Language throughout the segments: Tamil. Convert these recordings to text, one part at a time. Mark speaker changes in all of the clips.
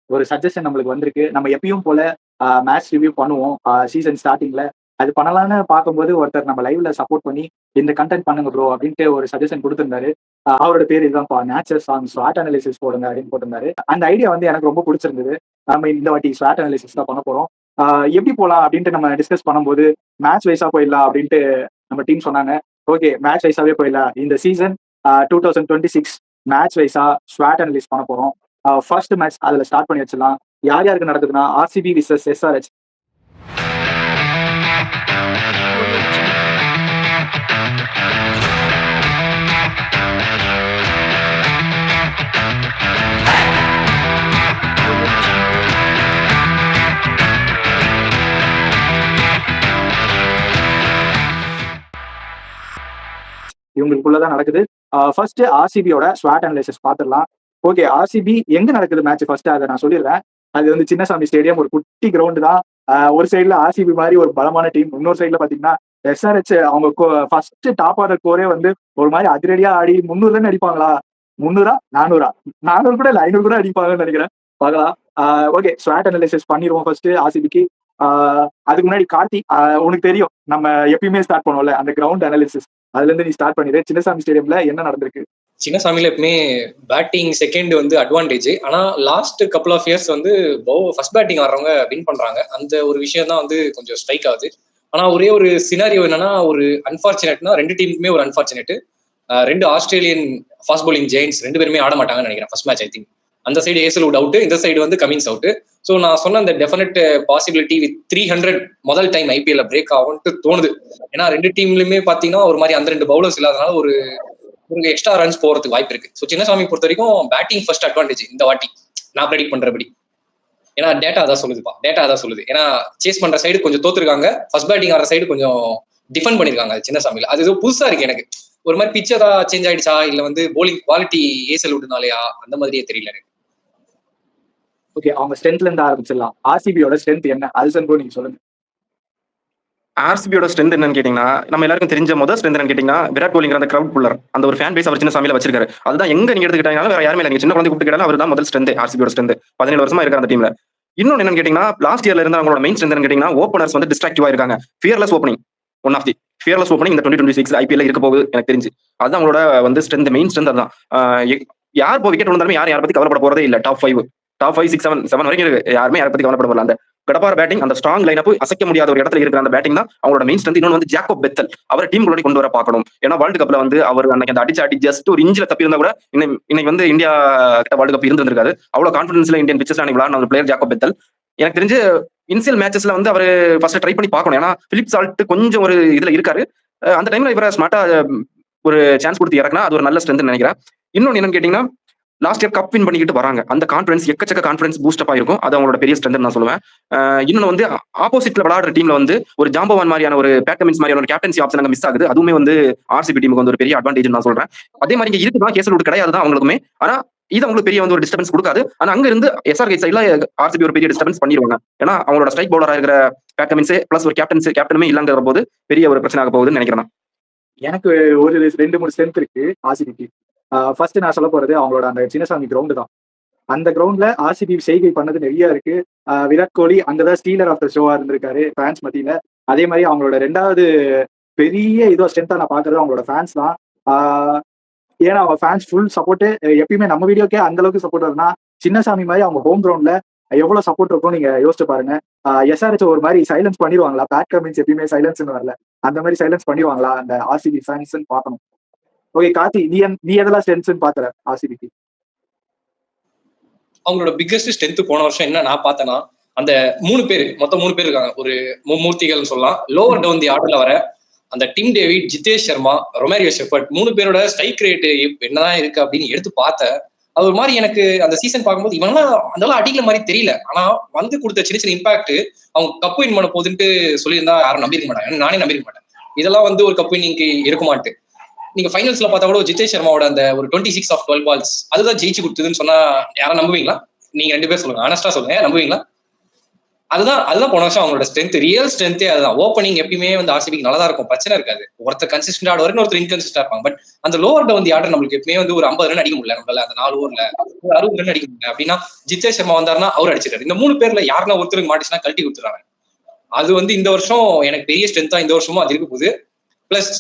Speaker 1: ஒரு சஜஷன் நம்மளுக்கு வந்திருக்கு. நம்ம எப்பயும் போல மேட்ச் ரிவ்யூ பண்ணுவோம் சீசன் ஸ்டார்டிங்ல. அது பண்ணலான்னு பார்க்கும்போது ஒருத்தர் நம்ம லைவ்ல சப்போர்ட் பண்ணி இந்த கண்டென்ட் பண்ணுங்க ப்ரோ அப்படின்ட்டு ஒரு சஜஷன் கொடுத்திருந்தாரு. அவரோட பேர் இதுதான்ப்பா, நேச்சர் சாங் ஸ்வாட் அனாலிசிஸ் போடுங்க அப்படின்னு போட்டிருந்தாரு. அந்த ஐடியா வந்து எனக்கு ரொம்ப பிடிச்சிருந்தது. நம்ம இந்த வாட்டி ஸ்வாட் அனாலிசிஸ் தான் பண்ண போறோம். எப்படி போலாம் அப்படின்ட்டு நம்ம டிஸ்கஸ் பண்ணும்போது மேட்ச் வைஸா போயிடலாம் அப்படின்ட்டு நம்ம டீம் சொன்னாங்க. ஓகே, மேட்ச் வைஸாவே போயிடலாம். இந்த சீசன் 2026 மேட்ச் வைஸா ஸ்வாட் அனலிஸ் பண்ண போறோம். ஃபர்ஸ்ட் மேட்ச் அதுல ஸ்டார்ட் பண்ணி வச்சிடலாம். யார் யாருக்கு நடக்குதுன்னா ஆர்சிபி விசஸ் எஸ்ஆர்ஹெச். இவங்களுக்குள்ளதான் நடக்குது. ஃபர்ஸ்ட் ஆர்சிபியோட ஸ்வாட் அனலைசிஸ் பார்த்துடலாம். ஓகே, ஆர்சிபி எங்க நடக்குது மேட்ச் ஃபர்ஸ்ட் அதை நான் சொல்லிடுறேன். அது வந்து சின்னசாமி ஸ்டேடியம், ஒரு குட்டி கிரவுண்டு தான். ஒரு சைடுல ஆர்சிபி மாதிரி ஒரு பலமான டீம், இன்னொரு சைடுல பாத்தீங்கன்னா எஸ்ஆர்ஹெச். அவங்க ஃபர்ஸ்ட் டாப் ஆர்டர் கோரே வந்து ஒரு மாதிரி அதிரடியா ஆடி 300 ரன் அடிப்பாங்களா, 300 400 400 கூட இல்ல 500 கூட அடிப்பாங்கன்னு நினைக்கிறேன். பார்க்கலாம். ஓகே, ஸ்வாட் அனலைசிஸ் பண்ணிடுவோம் ஃபர்ஸ்ட் ஆர்சிபிக்கு. அதுக்கு முன்னாடி கார்த்தி, உனக்கு தெரியும் நம்ம எப்பயுமே ஸ்டார்ட் பண்ணுவோம்ல அந்த கிரவுண்ட் அனாலிசிஸ், அதுல இருந்து நீ ஸ்டார்ட் பண்ணிடு. சின்னசாமி ஸ்டேடியம்ல என்ன நடந்திருக்கு?
Speaker 2: சின்னசாமியில எப்பவுமே பேட்டிங் செகண்ட் வந்து அட்வான்டேஜ். ஆனா லாஸ்ட் கப்புள் ஆஃப் இயர்ஸ் வந்து ஃபர்ஸ்ட் பேட்டிங் ஆடுறவங்க வின் பண்றாங்க. அந்த ஒரு விஷயம் தான் வந்து கொஞ்சம் ஸ்ட்ரைக் ஆகுது. ஆனா ஒரே ஒரு சினாரியோ என்னன்னா, ஒரு அன்பார்ச்சுனேட்னா ரெண்டு டீமுக்குமே ஒரு அன்பார்ச்சுனேட். ரெண்டு ஆஸ்திரேலியன் ஃபாஸ்ட் பவுலிங் ஜெயின்ஸ் ரெண்டு பேருமே ஆட மாட்டாங்கன்னு நினைக்கிறேன் ஃபர்ஸ்ட் மேட்ச். ஐ திங்க் அந்த சைடு ஏசல்வுட் அவுட், இந்த சைடு வந்து கமின்ஸ் அவுட். ஸோ நான் சொன்ன அந்த டெஃபினட் பாசிபிலிட்டி வித் 300 முதல் டைம் ஐபிஎல்ல பிரேக் ஆகும்ட்டு தோணுது. ஏன்னா ரெண்டு டீம்லயுமே பாத்தீங்கன்னா ஒரு மாதிரி அந்த ரெண்டு பவுலர்ஸ் இல்லாதனால ஒரு எக்ஸ்ட்ரா ரன்ஸ் போறதுக்கு வாய்ப்பு இருக்கு. ஸோ சின்னசாமி பொறுத்த வரைக்கும் பேட்டிங் ஃபர்ஸ்ட் அட்வான்டேஜ் இந்த வாட்டி நான் ப்ரெடிக்ட் பண்றபடி. ஏன்னா டேட்டா அதான் சொல்லுதுப்பா, டேட்டா அதான் சொல்லுது. ஏன்னா சேஸ் பண்ற சைடு கொஞ்சம் தோத்துருக்காங்க, ஃபர்ஸ்ட் பேட்டிங் ஆடுற சைடு கொஞ்சம் டிஃபெண்ட் பண்ணிருக்காங்க சின்னசாமியில. அது ஏதோ புதுசா இருக்கு எனக்கு. ஒரு மாதிரி பிச் ஏதாவது சேஞ்ச் ஆயிடுச்சா, இல்ல வந்து போலிங் குவாலிட்டி ஏசல் விட்டுனாலயா, அந்த மாதிரியே தெரியல எனக்கு.
Speaker 1: ஓகே, அவங்க ஸ்ட்ரென்த்ல இருந்து ஆரம்பிச்சிடலாம். ஆர்சிபியோட ஸ்ட்ரென்த் என்ன, அல்சன் ப்ரோ நீங்க சொல்லுங்க.
Speaker 3: ஆர்சிபியோட ஸ்ட்ரென்த் என்னன்னு கேட்டீங்கன்னா, நம்ம எல்லாருக்கும் தெரிஞ்ச முதல் ஸ்ட்ரென்த் என்னன்னு கேட்டீங்கன்னா, விராட் கோலிங்கிற அந்த கிரவுட் புல்லர், அந்த ஒரு ஃபேன் பேஸ் அவர் சின்னசாமியில வச்சிருக்காரு. அதுதான் எங்க நீங்க எடுத்துக்கிட்டாலும் வேற யாருமே இல்லை. நீங்க சின்ன குழந்தை கூப்பிட்டு கேட்டாலும் அவர் தான் முதல் ஸ்ட்ரென்த். ஆர்சிபியோட ஸ்ட்ரென்த் 17 வருஷமா இருக்காரு அந்த டீம்ல. இன்னொன்னு என்னன்னு கேட்டீங்கன்னா, லாஸ்ட் இயர்ல இருந்து அவங்களோட மெயின் ஸ்ட்ரென்த் கேட்டீங்கன்னா, ஓப்பனர்ஸ் வந்து டிஸ்ட்ராக்டிவா இருக்காங்க. Fearless opening, one of the fearless opening இந்த 2026 ஐபிஎல்ல இருக்க போகுது எனக்கு தெரிஞ்சு. அதுதான் அவங்களோட வந்து ஸ்ட்ரென்த், மெயின் ஸ்ட்ரென்த். அதுதான் யார் இப்போ விக்கெட் விழுந்தாலுமே யாரை பத்தி கவலைப்பட போறதே இல்லை. டாப் 5 6 7 வரைக்கும் இருக்கு. யாருமே யாரை பத்தி கவலைப்பட போறல. அந்த கடப்பார பேட்டிங், அந்த ஸ்ட்ராங் லைன் அப், அசைக்க முடியாத ஒரு இடத்துல இருக்கிற அந்த பேட்டிங் தான் அவங்களோட மெயின் ஸ்ட்ரென்த். இன்னொன்று வந்து ஜாக்கப் பெத்தல், அவரை டீமுக்குள்ள கொண்டு வர பார்க்கணும். ஏன்னா வேர்ல்டு கப்ல வந்து அவர் அன்னைக்கு அந்த அடிச்சு ஜஸ்ட் ஒரு இன்ஜில தப்பி இருந்தா கூட இன்னைக்கு வந்து இந்தியா கிட்ட வேர்ல்டு கப் இருந்திருக்காரு. அவ்வளவு கான்பிடன்ஸ்ல இந்தியன் பிச்சர்ஸ் அன்னைக்கு விளையாடின ஒரு பிளேயர் ஜாக்கப் பெத்தல். எனக்கு தெரிஞ்சு இனிஷியல் மேட்சஸ்ல வந்து அவர் ஃபர்ஸ்ட் ட்ரை பண்ணி பார்க்கணும். ஏன்னா பிலிப் சால்ட் கொஞ்சம் ஒரு இதுல இருக்காரு. அந்த டைம்ல இவரை ஸ்மார்ட்டா ஒரு சான்ஸ் கொடுத்து இறக்குனா அது ஒரு நல்ல ஸ்ட்ரென்த் நினைக்கிறேன். இன்னொன்னு என்னன்னு கேட்டீங்கன்னா, லாஸ்ட் இயர் கப் வின் பண்ணிக்கிட்டு வராங்க. அந்த கான்ஃபிடன்ஸ் எக்கச்சக்க கான்ஃபிடன்ஸ் பூஸ்ட் அப் ஆயிருக்கும். அது அவங்களோட பெரிய ஸ்ட்ரென்த் நான் சொல்லுவேன். இன்னொன்னு வந்து ஆப்போசிட்ல விளையாடுற டீம்ல வந்து ஒரு ஜாம்பவான் மாதிரியான ஒரு பேட் கமின்ஸ் மாதிரியான ஒரு கேப்டன்சி ஆப்ஷன் அங்க மிஸ் ஆகுது. அதுவுமே வந்து ஆர்சிபி டீமுக்கு வந்து ஒரு பெரிய அட்வான்டேஜ் நான் சொல்றேன். அதே மாதிரி இங்க இருக்குதான் கேசல் கிடையாது தான் அவங்களுக்குமே. ஆனா இது அவங்களுக்கு பெரிய வந்து ஒரு டிஸ்டர்பன்ஸ் கொடுக்காது. ஆனா அங்க இருந்து எஸ்ஆர்ஹெச் சைட்ல ஆர்சிபி ஒரு பெரிய டிஸ்டர்பன்ஸ் பண்ணிடுவாங்க. ஏன்னா அவங்களோட ஸ்ட்ரைக் பவுலரா இருக்கிற பேட் கமின்ஸ் பிளஸ் ஒரு கேப்டனுமே இல்லங்கிற போது பெரிய ஒரு பிரச்சனை ஆக போகுதுன்னு நினைக்கிறேன்.
Speaker 1: எனக்கு ஒரு 2-3 ஸ்ட்ரென்த் இருக்கு ஆர்சிபிக்கு. ஃபர்ஸ்ட் நான் சொல்ல போறது அவங்களோட அந்த சின்னசாமி கிரவுண்டு தான். அந்த கிரவுண்ட்ல ஆர்சிபி செய்கை பண்ணது நிறைய இருக்கு. விராட் கோலி அங்கதான் ஸ்டீலர் ஆஃப் த ஷோவா இருந்திருக்காரு ஃபேன்ஸ் மத்தியில. அதே மாதிரி அவங்களோட 2வது பெரிய இதோ ஸ்ட்ரென்த்தா நான் பாக்குறது அவங்களோட ஃபேன்ஸ் தான். ஏன்னா அவங்க ஃபேன்ஸ் ஃபுல் சப்போர்ட். எப்பயுமே நம்ம வீடியோக்கே அந்த அளவுக்கு சப்போர்ட் வருதுன்னா சின்னசாமி மாதிரி அவங்க ஹோம் கிரவுண்ட்ல எவ்வளவு சப்போர்ட் இருக்கும் நீங்க யோசிச்சு பாருங்க. எஸ்ஆர்ஹெச் ஒரு மாதிரி சைலன்ஸ் பண்ணிடுவாங்களா? பேட் கமின்ஸ் எப்பயுமே சைலன்ஸ் வரல, அந்த மாதிரி சைலன்ஸ் பண்ணிடுவாங்களா அந்த ஆர்சிபி ஃபேன்ஸ் பார்க்கணும். ஓகே கார்த்தி, நீ எதெல்லாம் ஸ்ட்ரென்த்ஸ் பாக்குற ஆர்சிபிக்கு?
Speaker 2: அவங்களோட பிக்கஸ்ட் ஸ்ட்ரென்த் போன வருஷம் என்ன நான் பார்த்தேன்னா, அந்த 3 பேர் மொத்தம் 3 பேர் இருக்காங்க. ஒரு மும்மூர்த்திகள் சொல்லலாம். லோவர் டவுன் தி ஆர்டர்ல வர அந்த Tim David, Jitesh Sharma, Romario shepherd 3 பேரோட ஸ்ட்ரைக் ரேட் என்னதான் இருக்கு அப்படின்னு எடுத்து பார்த்தேன். அது ஒரு மாதிரி எனக்கு அந்த சீசன் பார்க்கும்போது இவங்கெல்லாம் அதெல்லாம் அடிக்கிற மாதிரி தெரியல. ஆனா வந்து கொடுத்த சின்ன சின்ன இம்பாக்ட் அவங்க கப் வின் பண்ண போகுதுன்ட்டு சொல்லியிருந்தா யாரும் நம்பிருக்க மாட்டாங்க. நானே நம்பிருக்க மாட்டேன். இதெல்லாம் வந்து ஒரு கப் வின்னிங்க்கு இருக்குமான்ட்டு. நீங்க ஃபைனல்ஸ்ல பார்த்தா கூட ஜிதேஷ் சர்மாவோட அந்த ஒரு 26 ஆஃப் 12 பால்ஸ் அதுதான் ஜெயிச்சு கொடுத்ததுன்னு சொன்னா யாரும் நம்புவீங்களா? நீங்க 2 பேர் சொல்லுங்க, ஆனஸ்டா சொல்லுங்க, நம்புவீங்களா? அதுதான் போன வருஷம் அவங்களோட ஸ்ட்ரென்த், ரியல் ஸ்ட்ரென்த்தே அதுதான். ஓப்பனிங் எப்பயுமே வந்து ஆர்சிபிக்கு நல்லா தான் இருக்கும், பிரச்சனை இருக்காது. ஒருத்தர் கன்சிஸ்டன்ட் ஆடுவாரு, ஒருத்தர் இன்கன்சிஸ்டா இருப்பாங்க. பட் அந்த லோவர் டவுன் தி ஆர்டர் நம்மளுக்கு எப்பயுமே வந்து ஒரு 50 ரன் அடிக்க முடியல நம்மளால. அந்த 4 ஓவர்ல ஒரு 60 ரன் அடிக்க முடியல அப்படின்னா ஜித்தேஷ் சர்மா வந்தாருன்னா அவர் அடிச்சிட்டாரு. இந்த 3 பேர்ல யாருன்னா ஒருத்தருக்கு மாட்டிச்சுன்னா கழட்டி கொடுத்துறாங்க. அது வந்து இந்த வருஷம் எனக்கு பெரிய ஸ்ட்ரென்த்தா இந்த வருஷமும் அது இருக்க போகுது. பிளஸ்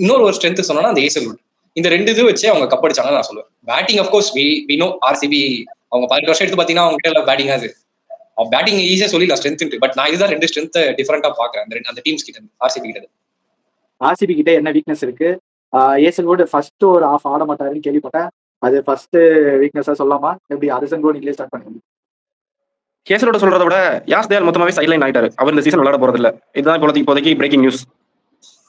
Speaker 2: இன்னொரு ஒரு ஸ்ட்ரென்த் சொன்னா அந்த ஏசல்வுட். இந்த 2 இது வச்சு அவங்க கப் அடிச்சாங்கன்னு நான் சொல்லுவேன். Batting of course we know RCB அவங்க 18 வருஷம் எடுத்து பாத்தீங்கன்னா அவங்க கிட்ட பேட்டிங் அது பேட்டிங் ஈஸியா சொல்லிடலாம் ஸ்ட்ரென்த். பட் நான் இதுதான் 2 ஸ்ட்ரென்த் டிஃபரெண்டா பாக்குறேன் அந்த டீம்ஸ் கிட்ட, ஆர்சிபி கிட்ட.
Speaker 1: ஆர்சிபி கிட்ட என்ன வீக்னஸ் இருக்கு? ஏசல்வுட் ஃபர்ஸ்ட் ஒரு ஆஃப் ஆட மாட்டாருன்னு கேள்விப்பட்டேன். அது ஃபர்ஸ்ட் வீக்னஸா சொல்லலாமா? எப்படி அரசங்கோ நீங்களே ஸ்டார்ட் பண்ணுங்க.
Speaker 3: கேசலோட சொல்றத விட யாஸ் தயால் மொத்தமாவே சைட்லைன் ஆயிட்டாரு. அவர் இந்த சீசன் விளையாட போறது இல்ல. இதுதான் இப்போதைக்கு பிரேக்கிங் நியூஸ்.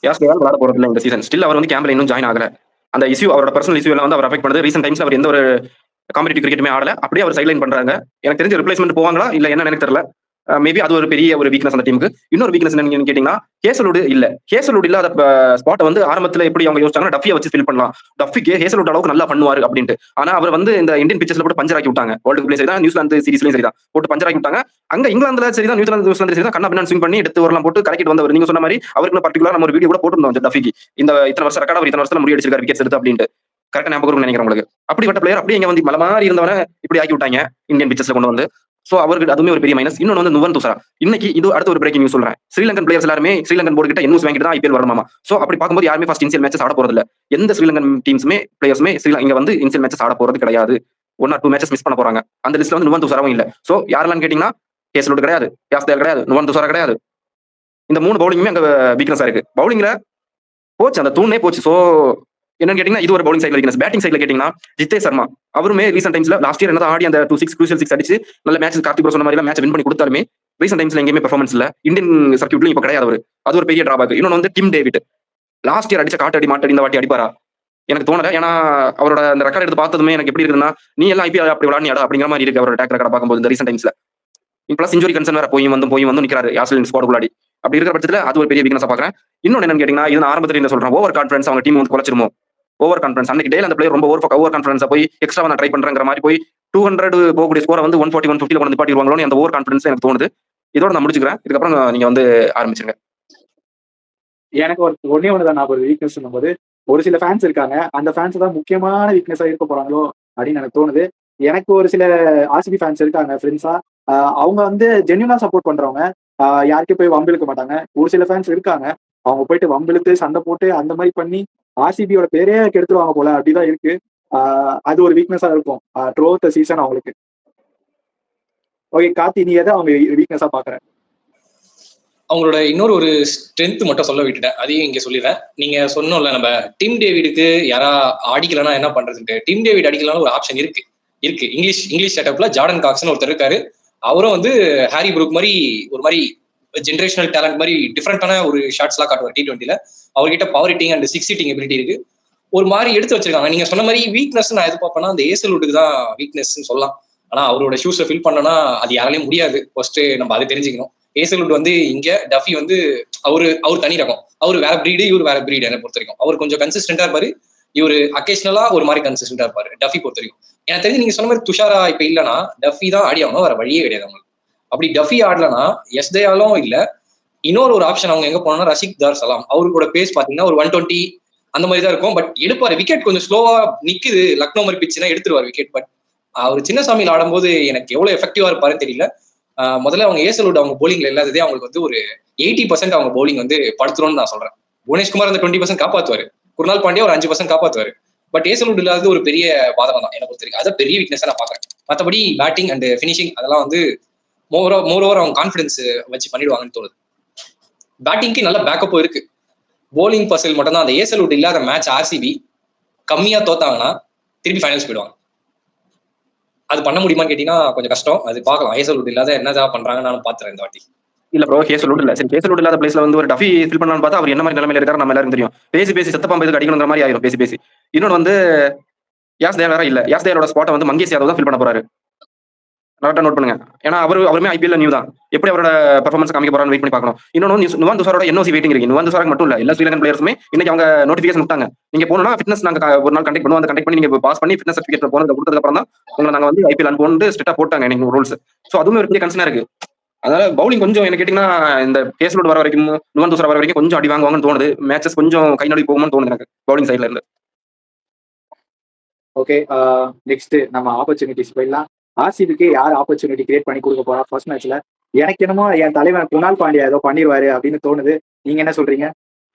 Speaker 3: யாஸ் தயால் விளையாட போறது இல்ல இந்த சீசன். ஸ்டில் அவர் வந்து கேம்ப்ல இன்னும் ஜாயின் ஆகல. அந்த இஷ்யூ, அவரோட பர்சனல் இஷ்யூ எல்லாம் வந்து அவர் அஃபெக்ட் பண்ணுது. ரீசென்ட் டைம்ஸ்ல அவர் எந்த ஒரு காம்படிட்டிவ் கிரிக்கெட்டுமே ஆடல. அப்படியே அவர் சைட்லைன் பண்றாங்க. எனக்கு தெரிஞ்ச ரிப்ளேஸ்மெண்ட் போவாங்களா இல்ல என்ன எனக்கு தெரியல. மேபி அது ஒரு பெரிய ஒரு வீக்னஸ் அந்த டீமுக்கு. இன்னொரு வீக்னஸ் என்னன்னு கேட்டீங்கன்னா ஹேசல்வுட் இல்லாத ஸ்பாட்டை வந்து ஆரம்பத்துல எப்படி அவங்க யோசிச்சாங்கன்னா டஃபியை வச்சு ஃபில் பண்ணலாம், டஃபிக்கு ஹேசல்வுட் அளவுக்கு நல்லா பண்ணுவாரு அப்படின்ட்டு. ஆனா அவர் வந்து இந்த இந்தியன் பிச்சர்ஸ்ல போட்டு பஞ்சராக்கி விட்டாங்க. வேர்ல்டு கப்லயும் சரிதான், நியூசிலாந்து சீரிஸ்லயும் சரிதான், போட்டு பஞ்சராக்கி விட்டாங்க. அங்க இங்கிலாந்துல சரிதான், நியூசிலாந்து சரிதான், கண்ணா பின்னாடி ஸ்விங் பண்ணி எடுத்து வரலாம் போட்டு கரெக்ட் வந்தவர். நீங்க சொன்ன மாதிரி அவருக்கு பர்டிகுலர் நம்ம ஒரு வீடியோ கூட போட்டுருந்தோம் டஃபிக்கு. இந்த இத்தனை வருஷம் ரெக்கார்ட் அவர் இத்தனை வருஷத்துல முடியடிச்சிருக்காரு விக்கெட்ஸ் எடுத்து அப்படின்ட்டு. கரெக்டா ஞாபகம் நினைக்கிறேன் உங்களுக்கு. அப்படிப்பட்ட பிளேயர் அப்படியே இங்க வந்து மலை மாதிரி இருந்தவரை இப்படி ஆக்கி விட்டாங்க இந்தியன் பிச்சர்ஸ்ல கொண்டு வந்து. சோ அவருக்கு அதுவுமே ஒரு பெரிய மைனஸ். இன்னொன்று வந்து நுவன் துஷாரா. இன்னைக்கு இது அடுத்த ஒரு பிரேக்கிங் நியூஸ் சொல்றேன். ஸ்ரீலங்கன் பிளேயர்ஸ் எல்லாருமே ஸ்ரீலங்கன் போர்டு கிட்ட என்யூஸ் வாங்கிட்டு தான் ஐபிஎல் வரணுமா. சோ அப்படி பார்க்கும்போது யாருமே ஃபர்ஸ்ட் இன்சியல் மேட்சஸ் ஆட போறது இல்ல. எந்த ஸ்ரீலங்கன் டீம்ஸுமே பிளேயர்ஸுமே இங்க வந்து இன்சியல் மேட்சஸ் ஆட போறது கிடையாது. 1 or 2 மேட்சஸ் மிஸ் பண்ண போறாங்க. அந்த லிஸ்ட்ல வந்து நுவன் துஷாராவும் இல்ல. சோ யாரெல்லாம் கேட்டீங்கன்னா ஹேசல்வுட் கிடையாது, யாஸ் தயால் கிடையாது, நுவன் துஷாரா கிடையாது. இந்த 3 பவுலிங்குமே அங்க வீக்னஸா இருக்கு. பவுலிங்ல போச்சு, அந்த தூணே போச்சு. சோ என்னன்னு கேட்டீங்கன்னா இது ஒரு பவுலிங் சைட்ல வீக்னஸ். பேட்டிங் சைட்ல கேட்டீங்கன்னா ஜித்தேஷ் சர்மா அவருமே ரீசென்ட் டைம்ஸ்ல லாஸ்ட் இயர் என்னதான் ஆடி அந்த 2-6 crucial 6 அடிச்சு நல்ல மேட்ச் கார்த்திக் ப்ரோ சொன்ன மாதிரி மேட்ச் வின் பண்ணி கொடுத்தாலுமே ரீசென்ட் டைம்ஸ்ல எங்கேயுமே பெர்ஃபார்மன்ஸ் இல்ல. இந்தியன் சர்க்யூட்லயும் இப்ப கிடையாது அவரு. அது ஒரு பெரிய டிராபேக். இன்னொன்று வந்து டிம் டேவிட் லாஸ்ட் இயர் அடிச்ச காட்டடி மாட்டடி இந்த வாட்டி அடிப்பாரா எனக்கு தோணல. ஏன்னா அவரோட அந்த ரெக்கார்ட் எடுத்து பார்த்ததுமே எனக்கு எப்படி இருக்குன்னா நீ எல்லாம் ஐபிஎல் அப்படி விளையாடியாடா அப்படிங்கிற மாதிரி இருக்கு அவரோட டேக் ரெக்கார்ட் பார்க்கும்போது இந்த ரீசென்ட் டைம்ஸ்ல. பிளஸ் இன்ஜுரி கன்சர்ன் வேற போய் வந்து நிக்கிறாரு ஆஸ்திரேலியன் ஸ்குவாட் உள்ளாடி. அப்படி இருக்கிற பட்சத்துல அது ஒரு பெரிய வீக்னஸா பாக்குறேன். இன்னொன்னு என்னன்னு கேட்டீங்கன்னா இது ஆரம்பத்துல என்ன சொல்றேன், ஓவர் கான்ஃபிடன்ஸ் அவங்க டீம் வந்து குறைச்சிருமோ. ஓவர் கான்ஃபிடன்ஸ் அன்னைக்கு டேல அந்த பிளேயர் ரொம்ப ஓவர் கான்ஃபிடன்ஸா போய் எக்ஸ்ட்ரா நான் ட்ரை பண்றேங்கிற மாதிரி போய் 200 போகக்கூடிய ஸ்கோரை வந்து 140 150 கொண்டு நிப்பாட்டிடுவாங்களோ அந்த ஓவர் கான்ஃபிடன்ஸ் எனக்கு தோணுது. இதோட நான் முடிச்சுக்கிறேன். இதுக்கப்புறம் நீங்க வந்து ஆரம்பிச்சிருங்க.
Speaker 1: எனக்கு ஒன்னே ஒண்ணுதான் நான் ஒரு வீக்னஸ் போது ஒரு சில ஃபேன்ஸ் இருக்காங்க, அந்த ஃபேன்ஸ் தான் முக்கியமான வீக்னஸா இருக்க போறாங்களோ அப்படின்னு எனக்கு தோணுது. எனக்கு ஒரு சில ஆர்சிபி ஃபேன்ஸ் இருக்காங்க ஃப்ரெண்ட்ஸா, அவங்க வந்து ஜென்யூனா சப்போர்ட் பண்றவங்க, யாருக்கே போய் வம்பிழுக்க மாட்டாங்க. ஒரு சில ஃபேன்ஸ் இருக்காங்க அவங்க போயிட்டு வம்பிழுத்து சண்டை போட்டு அந்த மாதிரி பண்ணி ஆர்சிபியோட பேரே கெடுத்துருவாங்க போல, அப்படிதான் இருக்கு. அது ஒரு வீக்னஸா இருக்கும் த்ரூ அவுட் தி சீசன் அவங்களுக்கு. ஓகே கார்த்தி, நீ எதை அவங்க வீக்னஸா பாக்குற?
Speaker 2: அவங்களோட இன்னொரு ஒரு ஸ்ட்ரென்த் மட்டும் சொல்ல விட்டுட்டேன், அதையும் இங்க சொல்லிடுறேன். நீங்க சொன்னோம்ல நம்ம டிம் டேவிடுக்கு யாரா அடிக்கலன்னா என்ன பண்றதுன்ட்டு. டிம் டேவிட் அடிக்கலாம்னு ஒரு ஆப்ஷன் இருக்கு. இங்கிலீஷ் செட்டப்ல ஜார்டன் காக்ஸ்னு ஒருத்தர் இருக்காரு. அவரும் வந்து ஹாரி புரூக் மாதிரி ஒரு மாதிரி ஜென்ரேஷனல் டேலண்ட் மாதிரி டிஃப்ரெண்டான ஒரு ஷாட்ஸ் எல்லாம் காட்டுவார் T20ல. அவர்கிட்ட power hitting and 6 hitting ability இருக்கு. ஒரு மாதிரி எடுத்து வச்சிருக்காங்க. நீங்க சொன்ன மாதிரி வீக்னஸ் நான் எதிர்பார்ப்பேன்னா அந்த ஏசல்வுட்டுக்கு தான் வீக்னஸ் சொல்லலாம். ஆனா அவரோட ஷூஸை ஃபில் பண்ணனா அது யாராலையும் முடியாது. ஃபர்ஸ்ட் நம்ம அதை தெரிஞ்சுக்கணும். ஏசல்வுட் வந்து இங்க டஃபி வந்து அவர் தனி ரகம், அவர் வேற பிரீடு, இவர் வேற பிரீடு. என்னை பொறுத்த வரைக்கும் அவர் கொஞ்சம் கன்சிஸ்டன்டா இருப்பாரு, இவர் அக்கேஷனலா ஒரு மாதிரி கன்சிஸ்டன்டா இருப்பாரு டஃபி பொறுத்த வரைக்கும். எனக்கு தெரிஞ்சு நீங்க சொன்ன மாதிரி துஷாரா இப்ப இல்லைன்னா டஃபி தான் ஆடி ஆகணும், வேற வழியே கிடையாது அவங்களுக்கு. அப்படி டஃபி ஆடலன்னா எஸ் தயாலும் இல்ல. இன்னொரு ஒரு ஆப்ஷன் அவங்க எங்க போனா ரஷிக் தார் சலாம். அவரோட பேஸ் பாத்தீங்கன்னா ஒரு 120 அந்த மாதிரி தான் இருக்கும். பட் எடுப்பாரு விக்கெட் கொஞ்சம் ஸ்லோவா நிக்குது, லக்னோ மாதிரி பிச்சுனா எடுத்துருவாரு விக்கெட். பட் அவர் சின்னசாமியில் ஆடும்போது எனக்கு எவ்வளவு எஃபெக்டிவா இருப்பாருன்னு தெரியல. முதல்ல அவங்க ஏசல்வுட் அவங்க போலிங்ல இல்லாததே அவங்களுக்கு வந்து ஒரு 80% அவங்க போலிங் வந்து படுத்துரும்னு நான் சொல்றேன். புவனேஷ்குமார் அந்த 20% காப்பாத்துவாரு, குருநாள் பாண்டியா ஒரு 5% காப்பாத்துவாரு. பட் ஏசல்வுட் இல்லாதது ஒரு பெரிய பாதகம் தான் எனக்கு பொறுத்த வரைக்கும். அதை பெரிய வீக்னஸா நான் பாக்குறேன். மற்றபடி பேட்டிங் அண்ட் ஃபினிஷிங் அதெல்லாம் வந்து மோர் ஓவர் அவங்க கான்ஃபிடன்ஸ் வச்சு பண்ணிடுவாங்கன்னு தோணுது. பேட்டிங்க்கு நல்ல பேக்கப்பும் இருக்கு. போலிங் பர்சல் மட்டும் தான் அந்த ஏசல்வுட் இல்லாத மேட்ச் ஆர்சிபி கம்மியா தோத்தாங்கன்னா திருப்பி ஃபைனல்ஸ் போயிடுவாங்க. அது பண்ண முடியுமான்னு கேட்டீங்கன்னா கொஞ்சம் கஷ்டம். அது பார்க்கலாம். ஏசல்வுட் இல்லாத என்னதான் பண்றாங்கன்னு நான் பாத்துறேன் இந்த வாட்டி.
Speaker 3: இல்ல ப்ரோ, ஹேசல்வுட் இல்ல. சரி, ஹேசல்வுட் இல்லாத பிளேஸ்ல வந்து ஒரு டஃபி ஃபில் பண்ணலாம்னு பார்த்தா அவர் என்ன மாதிரி நிலைமையில இருக்காரு நம்ம எல்லாருக்கும் தெரியும். பேசி சத்தப்பாம்பு எதுக்கு அடிக்கணுங்கிற மாதிரி ஆயிரும் பேசி. இன்னொன்று வந்து யாஸ் தயால் வேற இல்ல. யாஸ் தயாலோட ஸ்பாட்டை வந்து மங்கேஷ் யாதவ் தான் ஃபில் பண்ண போறாரு. கரெக்டா நோட் பண்ணுங்க. ஏன்னா அவருமே ஐபிஎல் நியூ தான். எப்படி அவரோட பெர்ஃபார்மன்ஸ் காமிக்க போறான்னு வெயிட் பண்ணி பார்க்கணும். இன்னொன்று நுவன் துஷாரோட NOC வெயிட்டிங் இருக்கு. நுவன் துஷாருக்கு மட்டும் இல்ல, எல்லா ஸ்ரீலங்கன் பிளேயர்ஸுமே இன்னைக்கு அவங்க நோட்டிஃபிகேஷன் விட்டாங்க. நீங்க போனா ஃபிட்னஸ் நாங்க ஒரு நாள் கண்டக்ட் பண்ணுவோம். அந்த கண்டக்ட் பண்ணி நீங்க பாஸ் பண்ணி ஃபிட்னஸ் சர்டிஃபிகேட் போனது கொடுத்ததுக்கு அப்புறம் தான் உங்களை நாங்க வந்து ஐபிஎல் அனுப்புவோம்னு ஸ்ட்ரிக்டா போட்டாங்க எனக்கு ரூல்ஸ். ஸோ அதுவுமே ஒரு பெரிய கன்சர்னா இருக்கு. அதனால பவுலிங் கொஞ்சம் என்ன கேட்டீங்கன்னா இந்த கேஸ்லோட் வர வரைக்கும் நுவன் தூசரா வர வரைக்கும் கொஞ்சம் அடி வாங்குவாங்கன்னு தோணுது. மேட்சஸ் கொஞ்சம் கை நழுவி போகும்னு தோணுது எனக்கு பவுலிங் சைட்ல இருந்து.
Speaker 1: ஓகே, நெக்ஸ்ட் நம்ம ஆப்பர்ச்சுனிட்டிஸ் போயிடலாம். ஆர்சிபிக்கு யார் ஆப்பர்ச்சுனிட்டி கிரியேட் பண்ணி கொடுக்க போறா ஃபர்ஸ்ட் மேட்ச்ல? எனக்கு என்னமோ என் தலைவன் குணால் பாண்டியா ஏதோ பண்ணிடுவாரு அப்படின்னு தோணுது. நீங்க என்ன சொல்றீங்க?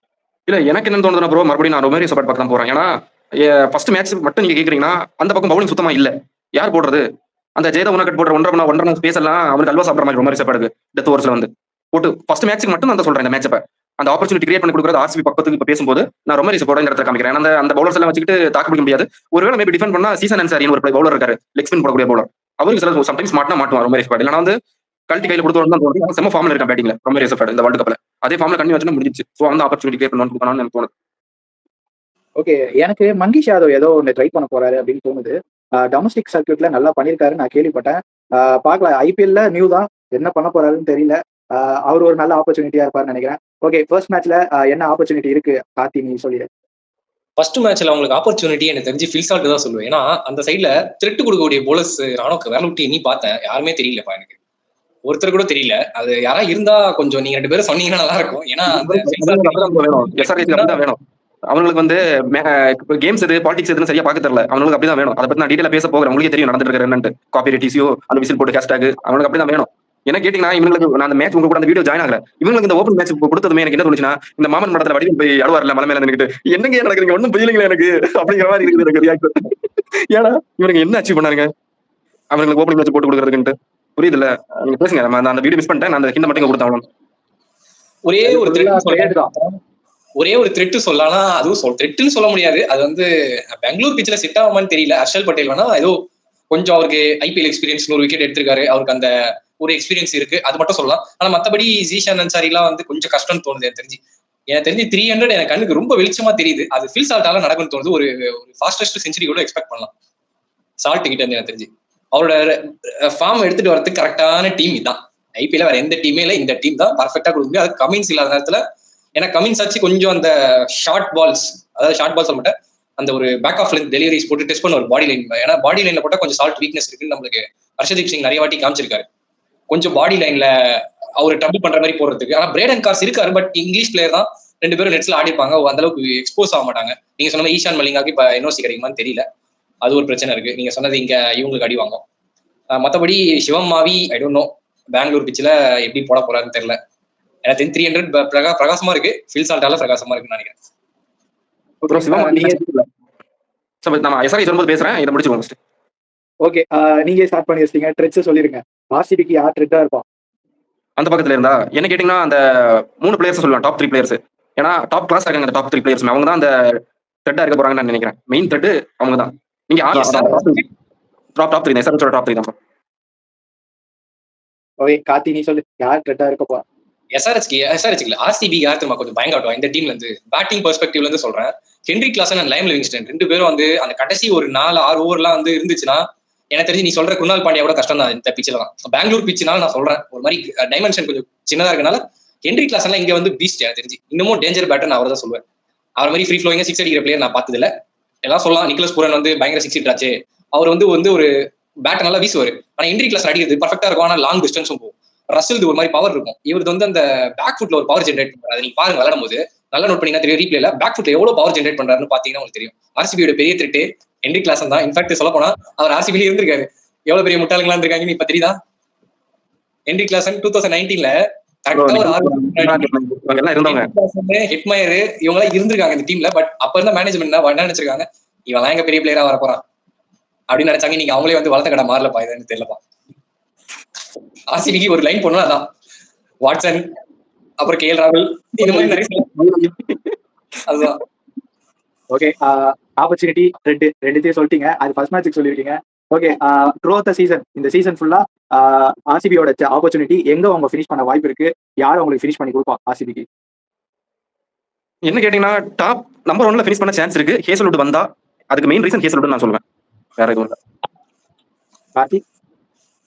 Speaker 3: இல்ல எனக்கு என்ன தோணுதுன்னா ப்ரோ, மறுபடியும் நான் ரொமேரியோ சப்போர்ட் பக்கம் தான் போறேன். ஏன்னா ஃபர்ஸ்ட் மேட்ச் மட்டும் நீங்க கேக்குறீங்கன்னா அந்த பக்கம் பவுலிங் சுத்தமா இல்ல. யார் போடுறது? அந்த ஜெயத உனக்கட் போடுற ஒன்றரை ஸ்பேஸ் எல்லாம் அவனுக்கு அல்வா சாப்பிட்ற மாதிரி ரொமேரியோ சப்போர்ட்டுக்கு டெத் ஓவர்ஸ்ல வந்து போட்டு ஃபர்ஸ்ட் மேட்ச்சுக்கு மட்டும் நான் சொல்றேன். இந்த மேட்சப்ப அந்த ஆப்பர்ச்சுனிட்டி கிரியேட் பண்ணி கொடுக்குறது ஆர்சிபி பக்கத்துக்கு இப்ப பேசும்போது நான் ரொமேரியோ சப்போர்ட் இடத்துல காமிக்கிறேன். அந்த பவுலர்ஸ் எல்லாம் வச்சுக்கிட்டு தாக்கு பிடிக்க முடியாது. ஒருவேளை மேபி டிஃபெண்ட் பண்ணா சீசன் அன்சாரின்னு ஒரு பவுலர் இருக்காரு, லெக் ஸ்பின் போடக்கூடிய பவுலர். அவருக்கு சில சம்டைம்ஸ் மாட்டுவான் ரொமேரியோ சப்போர்ட். இல்லைனா வந்து கல்ட்டி கையில கொடுத்து தான் தோணுது. செம்ம ஃபார்ம்ல இருக்கான் பேட்டிங்ல ரொமேரியோ சப்போர்ட் இந்த வேர்ல்ட் கப்ல. அதே ஃபார்ம்ல கண்டினியூ வச்சுனா முடிஞ்சிச்சு. ஸோ அந்த ஆப்பர்ச்சுனிட்டி கிரியேட் பண்ணணும்னு எனக்கு தோணுது.
Speaker 1: ஓகே, எனக்கு மங்கீஷ் யாதவ் ஏதோ ஒன்று ட்ரை பண்ண போறாரு அப்படின்னு தோணுது. டொமஸ்டிக் சர்க்கியூட்ல நல்லா பண்ணியிருக்காரு, நான் கேள்விப்பட்டேன். பார்க்கலாம், ஐபிஎல்ல நியூ தான், என்ன பண்ண போறாருன்னு தெரியல. அவர் ஒரு நல்ல ஆப்பர்ச்சுனிட்டியா இருப்பாருன்னு நினைக்கிறேன். ஓகே, ஃபர்ஸ்ட் மேட்ச்ல என்ன ஆப்பர்ச்சுனிட்டி இருக்கு கார்த்தி, நீ சொல்லிடு.
Speaker 2: ஃபர்ஸ்ட் மேட்ச்ல உங்களுக்கு ஆப்பர்ச்சுனிட்டி எனக்கு தெரிஞ்சு ஃபில்சால்ட் தான் சொல்லுவேன். ஏன்னா அந்த சைட்ல த்ரெட் கொடுக்கக்கூடிய போலர்ஸ் நானும் வேலை விட்டு எண்ணி பார்த்தேன், யாருமே தெரியலப்பா எனக்கு, ஒருத்தர் கூட தெரியல. அது யாரா இருந்தா கொஞ்சம் நீங்க 2 பேரும் சொன்னீங்கன்னா நல்லா இருக்கும். ஏன்னா
Speaker 3: வேணும் அவங்களுக்கு வந்து கேம்ஸ் எது பாலிடிக்ஸ் எதுன்னு சரியா பார்க்க தெரியல. அவங்களுக்கு அப்படிதான் வேணும். அதை பத்தி நான் டீடைலா பேச போகிறேன். உங்களுக்கே தெரியும் நடந்துட்டு இருக்க என்னன்னு. காப்பி ரைட்டிஸியோ அந்த விசில் போட்டு ஹேஷ்டாக் அவங்களுக்கு அப்படிதான் வேணும். என்ன கேட்டீங்கன்னா இவங்களுக்கு நான் அந்த மேட்ச் உங்க கூட அந்த வீடியோ ஜாயின் ஆகல. இவங்களுக்கு இந்த ஓப்பன் மேட்ச் கொடுத்ததுமே எனக்கு என்ன தோணுச்சுன்னா, இந்த மாமன் படத்துல வடிவில் போய் அழுவார்ல மலை மேல நின்னுட்டு என்னங்க நடக்குறீங்க ஒன்னும் புரியலைங்களா எனக்கு அப்படிங்கிற மாதிரி இருக்குது எனக்கு ரியாக்ட். ஏன்னா இவங்க என்ன அச்சீவ் பண்ணாருங்க அவங்களுக்கு ஓப்பனிங் மேட்ச் போட்டு கொடுக்குறதுக்குன்ட்டு? புரியுது இல்ல? நீங்க பேசுங்க. நான் அந்த வீடியோ மிஸ் பண்ணிட்டேன். நான் அந்த ஹிண்ட் மட்டும் கொடுத்தேன்.
Speaker 2: ஒரே ஒரு த்ரெட் சொல்லலாம். அதுவும் த்ரெட்னு சொல்ல முடியாது. அது வந்து பெங்களூர் பிச்சில் செட் ஆகுமான்னு தெரியல. ஹர்ஷல் பட்டேல் வேணா ஏதோ கொஞ்சம் அவருக்கு ஐபிஎல் எக்ஸ்பீரியன்ஸ் ஒரு விக்கெட் எடுத்திருக்காரு, அவருக்கு அந்த ஒரு எக்ஸ்பீரியன்ஸ் இருக்கு, அது மட்டும் சொல்லலாம். ஆனா மத்தபடி ஜீஷான் அன்சாரி எல்லாம் வந்து கொஞ்சம் கஷ்டம்னு தோணுது எனக்கு தெரிஞ்சு 300 எனக்கு கண்ணுக்கு ரொம்ப வெளிச்சமா தெரியுது. அது ஃபில் சால்ட்டால நடக்கும்னு தோணுது. ஒரு ஃபாஸ்டஸ்ட் செஞ்சுரி கூட எக்ஸ்பெக்ட் பண்ணலாம் சால்ட் கிட்ட இருந்து. எனக்கு தெரிஞ்சு அவரோட ஃபார்ம் எடுத்துட்டு வரதுக்கு கரெக்டான டீம் இதான். ஐபிஎல் வேற எந்த டீமே இல்லை, இந்த டீம் தான் பர்ஃபெக்டா கொடுக்குது. அது கமின்ஸ் இல்லாத நேரத்துல ஏன்னா கமின்ஸ் ஆச்சு கொஞ்சம் அந்த ஷார்ட் பால்ஸ் சொல்ல மாட்டேன், அந்த ஒரு பேக் ஆஃப் லென்த் டெலிவரிஸ் போட்டு டெஸ்ட் பண்ண ஒரு பாடி லைன். ஏன்னா பாடி லைன்ல போட்டா கொஞ்சம் சால்ட் வீக்னஸ் இருக்குன்னு நம்மளுக்கு ஹர்ஷதீப் சிங் நிறைய வாட்டி காமிச்சிருக்காரு. கொஞ்சம் பாடி லைன்ல அவர் ட்ரபிள் பண்ற மாதிரி போடுறதுக்கு. ஆனா பிரேடன் கார்ஸ் இருக்காரு, பட் இங்கிலீஷ் பிளேயர் தான், 2 பேரும் நெட்ஸ்ல ஆடிப்பாங்க, அந்த அளவுக்கு எக்ஸ்போஸ் ஆக மாட்டாங்க. நீங்க சொன்ன ஈஷான் மலிங்காக்கு இப்ப என்ஓசி கிடைக்குமான்னு தெரியல, அது ஒரு பிரச்சனை இருக்கு. நீங்க சொன்னது இங்க இவங்களுக்கு அடி வாங்கும். மற்றபடி சிவம் மாவி ஐ டோன்ட் நோ பெங்களூர் பிச்சில் எப்படி போட போறாருன்னு தெரியல. எனக்கு 300 பிரகாசமா இருக்கு, ஃபில் சால்ட்டால பிரகாசமா இருக்குன்னு நினைக்கிறேன்.
Speaker 3: பேசுறேன், இதை முடிச்சுக்கோங்க.
Speaker 1: ஓகே, நீங்க ஸ்டார்ட் பண்ணி வச்சிட்டீங்க. ட்ரெட்ஸ் சொல்லிருங்க. ஆர்சிபிக்கு யார் ட்ரெட்டா இருப்பா
Speaker 3: அந்த பக்கத்துல இருந்தா? என்ன கேட்டீங்கன்னா அந்த 3 பிளேயர்ஸ் சொல்லலாம், டாப் 3 பிளேயர்ஸ். ஏன்னா டாப் கிளாஸ் இருக்காங்க அந்த டாப் 3 பிளேயர்ஸ். அவங்க தான் அந்த த்ரெட்டா இருக்க போறாங்கன்னு நான் நினைக்கிறேன். மெயின் த்ரெட் அவங்க தான். நீங்க டாப் 3 எஸ்ஆர்எச் டாப் 3 தான்.
Speaker 1: ஓகே கார்த்தி, நீ சொல்லு யார் த்ரெட்டா இருக்க போறா?
Speaker 2: எஸ்ஆர்எச் இல்ல, ஆர்சிபி யார் தெரியுமா கொஞ்சம் பயங்காட்டுவா இந்த டீம்ல இருந்து. பேட்டிங் பெர்ஸ்பெக்டிவ்ல இருந்து சொல்றேன். Henry Klaasen and Liam Livingstone 2 பேரும் வந்து அந்த கடைசி ஒரு 4-6 ஓவர்லாம் வந்து இருந்துச்சுன்னா எனக்கு தெரிஞ்சு நீ சொல்ற குணால் பாண்டியா கூட கஷ்டம் தான் இந்த பிச்சில் தான். பெங்களூர் பிச்சுனால நான் சொல்றேன், ஒரு மாதிரி டைமென்ஷன் கொஞ்சம் சின்னதா இருக்கனால ஹென்ரி கிளாசன்லாம் இங்க வந்து பீஸ்ட். எனக்கு தெரிஞ்சு இன்னமும் டேஞ்சர் பேட்டர் நான் அவர் தான் சொல்லுவேன். அவர் மாதிரி ஃப்ரீ ஃப்ளோயிங்கா 6 அடிக்கிற பிளேயர் நான் பார்த்தது இல்ல. எல்லாம் சொல்லலாம் நிக்கலஸ் பூரன் வந்து பயங்கர 6 ஹிட்டர் ஆச்சு, அவர் வந்து ஒரு பேட்டை நல்லா வீசுவார். ஆனா ஹென்ரி கிளாஸ் அடிக்கிறது பர்ஃபெக்டா இருக்கும், ஆனா லாங் டிஸ்டன்ஸும் போகும். ரசல் ஒரு மாதிரி பவர் இருக்கும், இவருக்கு வந்து அந்த பேக் ஃபுட்ல ஒரு பவர் ஜென்ரேட் பண்றாரு. நீங்க பாருங்க விளையாடும் போது நல்லா நோட் பண்ணீங்கன்னா தெரியும், ரீப்ளேல பேக் ஃபுட்ல எவ்வளவு பவர் ஜென்ரேட் பண்றாருன்னு பாத்தீங்கன்னா உங்களுக்கு தெரியும். ஆர்சிபியோட பெரிய த்ரெட் ஹென்ரி கிளாசன் தான். இன்ஃபேக்ட் சொல்ல போனா அவர் ஆர்சிபில இருந்திருக்காரு. எவ்வளவு பெரிய முட்டாளங்களா இருந்திருக்காங்கன்னு இப்ப தெரியுதா? ஹென்ரி கிளாசன் 2019ல ஹெட்மயர் இவங்க எல்லாம் இருந்திருக்காங்க இந்த டீம்ல. பட் அப்ப இருந்த மேனேஜ்மெண்ட் என்ன நினைச்சிருக்காங்க, இவெல்லாம் எங்க பெரிய பிளேயரா வர போறான் அப்படின்னு நினைச்சாங்க. நீங்க அவங்களே வந்து வளர்த்த கடை மாறலப்பா, இதுன்னு தெரியலப்பா. ஆர்சிபிக்கு ஒரு லைன் போடணும், அதான் வாட்சன் அப்புறம் கேஎல் ராகுல் இந்த மாதிரி நிறைய. அதுதான்.
Speaker 1: ஓகே, ஆப்பர்ச்சுனிட்டி ரெண்டுத்தையும் சொல்லிட்டீங்க. அது ஃபர்ஸ்ட் மேட்சுக்கு சொல்லிருக்கீங்க. ஓகே, த்ரூஅவுட் தி சீசன், இந்த சீசன் ஃபுல்லா ஆர்சிபியோட ஆப்பர்ச்சுனிட்டி எங்க அவங்க ஃபினிஷ் பண்ண வாய்ப்பு இருக்கு? யார் அவங்களுக்கு ஃபினிஷ் பண்ணி கொடுப்பா ஆர்சிபிக்கு?
Speaker 3: என்ன கேட்டீங்கன்னா டாப் நம்பர் 1ல ஃபினிஷ் பண்ண சான்ஸ் இருக்கு. ஹேசல்வுட் வந்தா அதுக்கு மெயின் ரீசன் ஹேசல்வுட் நான் சொல்லுவேன், வேற எதுவும் இல்ல.
Speaker 1: கார்த்தி,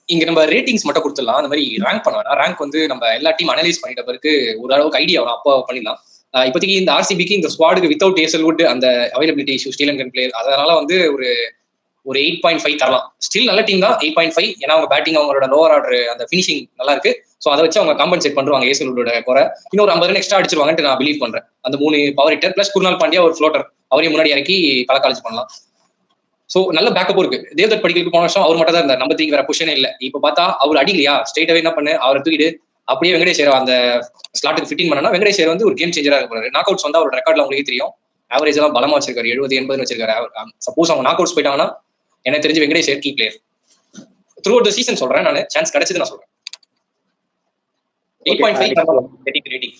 Speaker 2: இங்க நம்ம ரேட்டிங்ஸ் மட்டும் கொடுத்துடலாம். அந்த மாதிரி ரேங்க் பண்ண வேணாம். ரேங்க் வந்து நம்ம எல்லா டீம் அனலைஸ் பண்ணிட்ட பிறகு ஓரளவுக்கு ஐடியா வரும், அப்போ பண்ணிடலாம். இப்போதைக்கு இந்த ஆர்சிபிக்கு இந்த ஸ்குவாடுக்கு வித்தவுட் ஹேசல்வுட் அந்த அவைலபிலிட்டி இஷ்யூ, ஸ்ரீலங்கன் பிளேயர், அதனால வந்து ஒரு ஒரு 8.5 தரலாம். ஸ்டில் நல்ல டீம் தான் 8.5. ஏன்னா அவங்க பேட்டிங் அவங்களோட லோவர் ஆர்டர் அந்த ஃபினிஷிங் நல்லா இருக்கு. ஸோ அதை வச்சு அவங்க காம்பன்சேட் பண்ணுவாங்க ஏசியலோட குறை. இன்னொரு 50 ரன் எக்ஸ்ட்ரா அடிச்சிருவாங்கன்னு நான் பிலீவ் பண்றேன். அந்த 3 பவர் ஹிட்டர் பிளஸ் குருநாள் பாண்டியா ஒரு ஃப்ளோட்டர் அவரையும் முன்னாடி இறக்கி கலக்காலேஜ் பண்ணலாம். ஸோ நல்ல பேக்கப்பும் இருக்கு. தேவ்தத் படிக்கலுக்கு போன வருஷம் அவர் மட்டும் தான் இருந்தார். நம்பர் 3 வேற பொசிஷனே இல்லை. இப்போ பார்த்தா அவர் அடிக்கலையா ஸ்ட்ரெயிட்டாவே என்ன பண்ணு அவரை தூக்கிட்டு அப்படியே வெங்கடேஷ் அந்த ஸ்லாட்டுக்கு ஃபிட்டிங் பண்ணா வெங்கடேஷ் வந்து ஒரு கேம் சேஞ்சரா இருக்க போறாரு. நாக் அவுட்ஸ் வந்து அவரோட ரெக்கார்ட்ல உங்களுக்கு தெரியும். ஆவரேஜ் எல்லாம் பலமா வச்சிருக்காரு. 70-80 வச்சிருக்காரு. சப்போஸ் அவங்க நாக் அவுட்ஸ் போயிட்டாங்கன்னா எனக்கு தெரிஞ்சு Venkatesh key player throughout the season சொல்றேன். நான் சான்ஸ் கிடைச்சது நான் சொல்றேன். 8.5 ரேட்டிங்.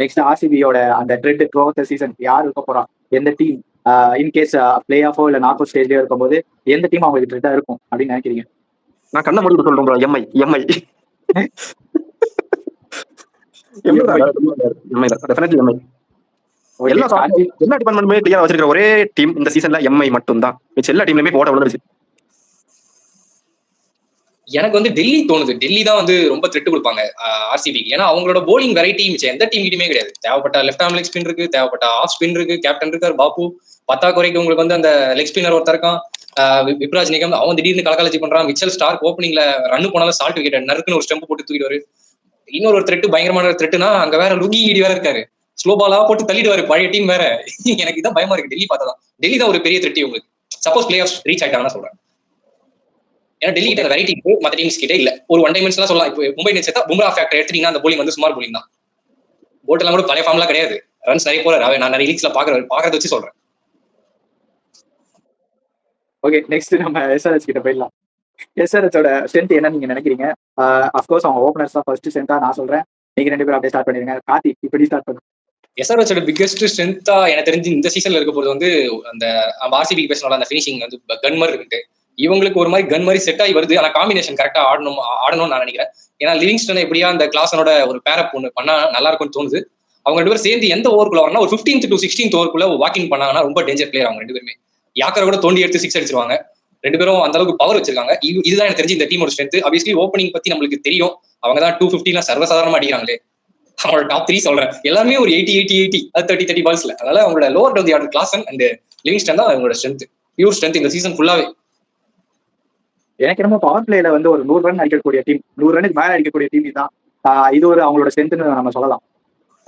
Speaker 1: நெக்ஸ்ட் ஆர்சிபியோட அந்த trend through out the season யார் இருக்க போறா, எந்த டீம் இன்கேஸ் பிளே ஆஃபோ இல்ல நாக் அவுட் ஸ்டேஜ்லயோ இருக்கும்போது எந்த டீம் அவங்களுக்கு ட்ரெண்டா இருக்கும் அப்படின்னு நினைக்கிறீங்க?
Speaker 3: நான் கண்ண மூடி சொல்றேன் ப்ரோ. எம்ஐ எல்லா டிபார்ட்மெண்ட்டுமே கிளியரா வச்சிருக்கிற ஒரே டீம் இந்த சீசன்ல எம்ஐ மட்டும் தான். எல்லா டீம்லயுமே போட விழுந்துருச்சு.
Speaker 2: எனக்கு வந்து டெல்லி தோணுது. டெல்லி தான் வந்து ரொம்ப த்ரெட் கொடுப்பாங்க ஆர்சிபி. ஏன்னா அவங்களோட போலிங் வெரைட்டி எந்த டீம் கிட்டயுமே கிடையாது. தேவைப்பட்ட லெஃப்ட் ஆர்ம் லெக் ஸ்பின் இருக்கு, தேவைப்பட்ட ஆஃப் ஸ்பின் இருக்கு, கேப்டன் இருக்காரு பாபு. பத்தாக்குறைக்கு உங்களுக்கு வந்து அந்த லெக் ஸ்பின்னர் ஒருத்தர் இருக்கான் விப்ராஜ் நிகம். அவன் திடீர்னு கலக்காலஜி பண்றான். மிச்சல் ஸ்டார்க் ஓப்பனிங்ல ரன் போனாலும் சால்ட் விக்கெட் நறுக்குன்னு ஒரு ஸ்டெம்ப் போட்டு தூக்கிடுவாரு. இன்னொரு த்ரெட் பயங்கரமான த்ரெட்னா அங்க வேற லுகி இடி வேற இருக்காரு. ஸ்லோ பாலா போட்டு தள்ளிடுவாரு. பழைய டீம் வேற. எனக்கு இதான் பயமா இருக்கு டெல்லி பார்த்தாதான். டெல்லி தான் ஒரு பெரிய த்ரெட் உங்களுக்கு. சப்போஸ் பிளே ஆஃப் ரீச் ஆயிட்டாங்கன்னு சொல்றேன். ஏன்னா டெல்லி கிட்ட வெரைட்டி இருக்கு, மற்ற டீம்ஸ் கிட்ட இல்ல. ஒரு ஒன் டைமென்ஷனா சொல்லலாம். இப்போ மும்பை இந்தியன்ஸ் எடுத்தா பும்ரா ஃபேக்டர் எடுத்தீங்கன்னா அந்த போலிங் வந்து சுமார் போலிங் தான். போட் எல்லாம் கூட பழைய ஃபார்ம்லாம் கிடையாது. ரன்ஸ் நிறைய போறாரு. நான் நிறைய லீக்ஸ்ல பாக்குறத வச்சு சொல்றேன்.
Speaker 1: ஓகே, நெக்ஸ்ட் நம்ம எஸ்ஆர்எச் கிட்ட போயிடலாம். எஸ்ஆர்எச்சோட ஸ்ட்ரென்த் என்ன நீங்க நினைக்கிறீங்க? அஃப்கோர்ஸ் அவங்க ஓப்பனர்ஸ் தான் ஃபர்ஸ்ட் ஸ்ட்ரென்த்தா நான் சொல்றேன். நீங்க 2 பேரும் அப்படியே ஸ்டார்ட் பண்ணிருங்க. கார்த்திக் இப்படி ஸ்டார்ட் பண்ணுங்க.
Speaker 2: எஸ்ஆர்எச்சோட பிக்கெஸ்ட் ஸ்ட்ரென்த்தா எனக்கு தெரிஞ்சு இந்த சீசன்ல இருக்க போறது வந்து அந்த ஆர்சிபி பேசனோட அந்த ஃபினிஷிங் வந்து கன் மாதிரி இருக்கு. இவங்களுக்கு ஒரு மாதிரி கன் மாதிரி செட் ஆகி வருது. ஆனா காம்பினேஷன் கரெக்டா ஆடணும்னு நான் நினைக்கிறேன். ஏன்னா லிவிங்ஸ்டன் எப்படியா அந்த கிளாஸனோட ஒரு பேரப் ஒன்று பண்ணா நல்லா இருக்கும்னு தோணுது. அவங்க 2 பேரும் சேர்ந்து எந்த ஓவருக்குள்ள வரணும், ஒரு 15th to 16th ஓவருக்குள்ள வாக்கிங் பண்ணாங்கன்னா ரொம்ப டேஞ்சர் பிளேயர் அவங்க 2 பேருமே. யாக்கரை கூட தோண்டி எடுத்து 6 அடிச்சிருவாங்க. 2 பேரும் அந்த அளவுக்கு பவர் வச்சிருக்காங்க. இதுதான் எனக்கு தெரிஞ்சு இந்த டீமோட ஸ்ட்ரென்த். ஆப்வியஸ்லி ஓப்பனிங் பத்தி நம்மளுக்கு தெரியும். அவங்க தான் 250 சர்வசாதாரணமா அடிக்கிறாங்களே. அவங்களோட டாப் 3 சொல்றேன். எல்லாமே ஒரு 80 அது 30 பால்ஸ்ல. அதனால அவங்களோட lower down the order Klaasen and Livingstone தான் அவங்களோட ஸ்ட்ரென்த். பியூர் ஸ்ட்ரென்த் இந்த சீசன் ஃபுல்லாவே.
Speaker 1: எனக்கு என்னமோ பவர் பிளேல வந்து ஒரு 100 ரன் அடிக்கக்கூடிய டீம், 100 ரனுக்கு மேல அடிக்கக்கூடிய டீம் தான். இது ஒரு அவங்களோட ஸ்ட்ரென்த்னு நம்ம சொல்லலாம்.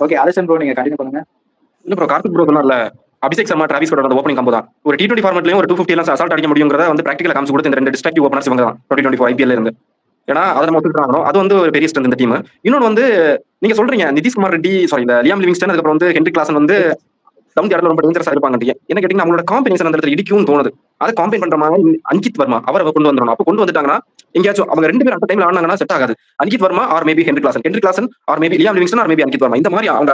Speaker 1: ஓகே, அரசன் ப்ரோ நீங்க கண்டினியூ பண்ணுங்க.
Speaker 3: இல்ல ப்ரோ, கார்த்திக் ப்ரோ சொன்னார்ல அபிஷேக் சர்மா டிராவிஸ் ஸ்காட் அந்த ஓப்பனிங் காம்போ தான். ஒரு T20 ஃபார்மட்லயும் ஒரு 250 எல்லாம் அசால்ட் அடிக்க முடியுங்கிறத வந்து பிராக்டிகலா காமிச்சு கொடுத்து இந்த 2 டிஸ்ட்ரக்டிவ் ஓப்பனர்ஸ் இவங்க தான் 2024 IPL இருந்து. ஏன்னா அதை நம்ம ஒத்துக்கிட்டாங்க. அது வந்து ஒரு பெரிய ஸ்ட்ரென்த் இந்த டீம். இன்னொன்று வந்து நீங்க சொல்றீங்க நிதிஷ்குமார் ரெட்டி, சாரி இந்த லியாம் லிவிங்ஸ்டன், அதுக்கப்புறம் வந்து ஹென்ரி கிளாசன் வந்து டவுன் தி ஆர்டர்ல ரொம்ப டேஞ்சரஸா இருப்பாங்க. என்ன கேட்டீங்கன்னா அவங்களோட காம்பினேஷன் அந்த இடத்துல இடிக்கும்னு தோணுது. அதை காம்பைன் பண்ற மாதிரி அங்கித் வர்மா அவரை கொண்டு வந்துடணும். அப்போ கொண்டு வந்துட்டாங்கன்னா எங்கேயாச்சும் அவங்க 2 பேரும் அந்த டைம்ல ஆனாங்கன்னா செட் ஆகாது. Ankit Varma or maybe Henry Klaasen or maybe Liam Livingstone or maybe Ankit Varma, இந்த மாதிரி அவங்க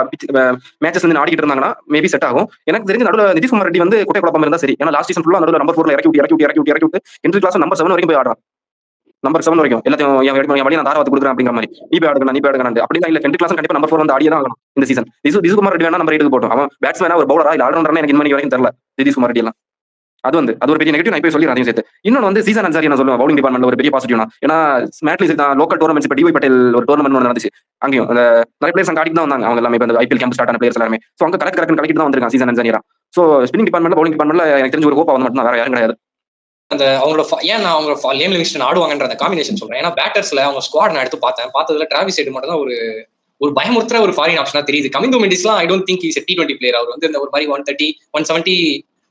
Speaker 3: மேட்சஸ் வந்து ஆடிக்கிட்டு இருந்தாங்கன்னா மேபி செட் ஆகும். எனக்கு தெரிஞ்ச நடுவில் நிதிஷ்குமார் ரெட்டி வந்து குட்டை குழப்பம் இருந்தா சரி. ஏன்னா லாஸ்ட் சீசன் ஃபுல்லா நடுவில் நம்பர் 4ல இறக்கி விட்டு ஹென்ரி கிளாசன் நம்பர் 7 வரைக்கும் போய் ஆடுறான். நம்பர் 7 வரைக்கும் எல்லாத்தையும் என் வழி நான் தாராவத்து கொடுக்குறேன் அப்படிங்கிற மாதிரி. நீ போய் ஆடுங்க அப்படிதான் இல்ல. ஹென்ரி கிளாசன் கண்டிப்பா நம்பர் 4 வந்து ஆடியே தான் ஆகணும் இந்த சீசன். நிதிஷ்குமார் ரெட்டி வேணா நம்பர் 8க்கு போட்டோம். அவன் பேட்ஸ்மேனா ஒரு பவுலரா இல்ல ஆல்ரவுண்டரா எனக்கு இந்த மாதிரி வரைக்கும் தெரியல நிதிஷ்குமார் ரெட்டி எல்லாம். அது ஒரு பெரிய நெகட்டிவ். நான் போய் சொல்லி அதையும் சேர்த்து. இன்னொன்று வந்து சீசன் அன்சாரி நான் சொல்லுவேன் பவுலிங் டிபார்ட்மெண்ட்ல ஒரு பெரிய பாசிட்டிவ்னா. ஏன்னா மேட்லி தான் லோக்கல் டோர்னமெண்ட்ஸ் இப்போ டிஒய் பட்டேல் ஒரு டோர்னமெண்ட் நடந்துச்சு. அங்கேயும் அந்த நிறைய பிளேயர்ஸ் அங்கே ஆடிட்டு தான் வந்தாங்க. அவங்க எல்லாமே இப்போ IPL கேம்ப் ஸ்டார்ட் ஆன பிளேயர்ஸ் எல்லாமே. ஸோ அங்கே கரெக்ட் கலக்கிட்டு தான் வந்திருக்காங்க சீசன் அன்சாரியா. ஸோ ஸ்பின்னிங் டிபார்ட்மெண்ட்ல பவுலிங் டிபார்ட்மெண்ட்ல எனக்கு தெரிஞ்ச ஒரு கோப்பா வந்து மட்டும் வேற யாரும் கிடையாது.
Speaker 2: அந்த அவங்களோட ஏன் நான் அவங்க லியாம் லிவிங்ஸ்டன் ஆடுவாங்கன்ற அந்த காம்பினேஷன் சொல்றேன். ஏன்னா பேட்டர்ஸ்ல அவங்க ஸ்குவாட் நான் எடுத்து பார்த்ததுல டிராவிஸ் ஹெட் மட்டும் தான் ஒரு பயமுறுத்துற ஒரு ஃபாரின் ஆப்ஷனா தெரியுது. கமிந்து மெண்டிஸ்லாம் I don't think is a T20 player. அவர் வந்து இந்த ஒரு மாதிரி 130 170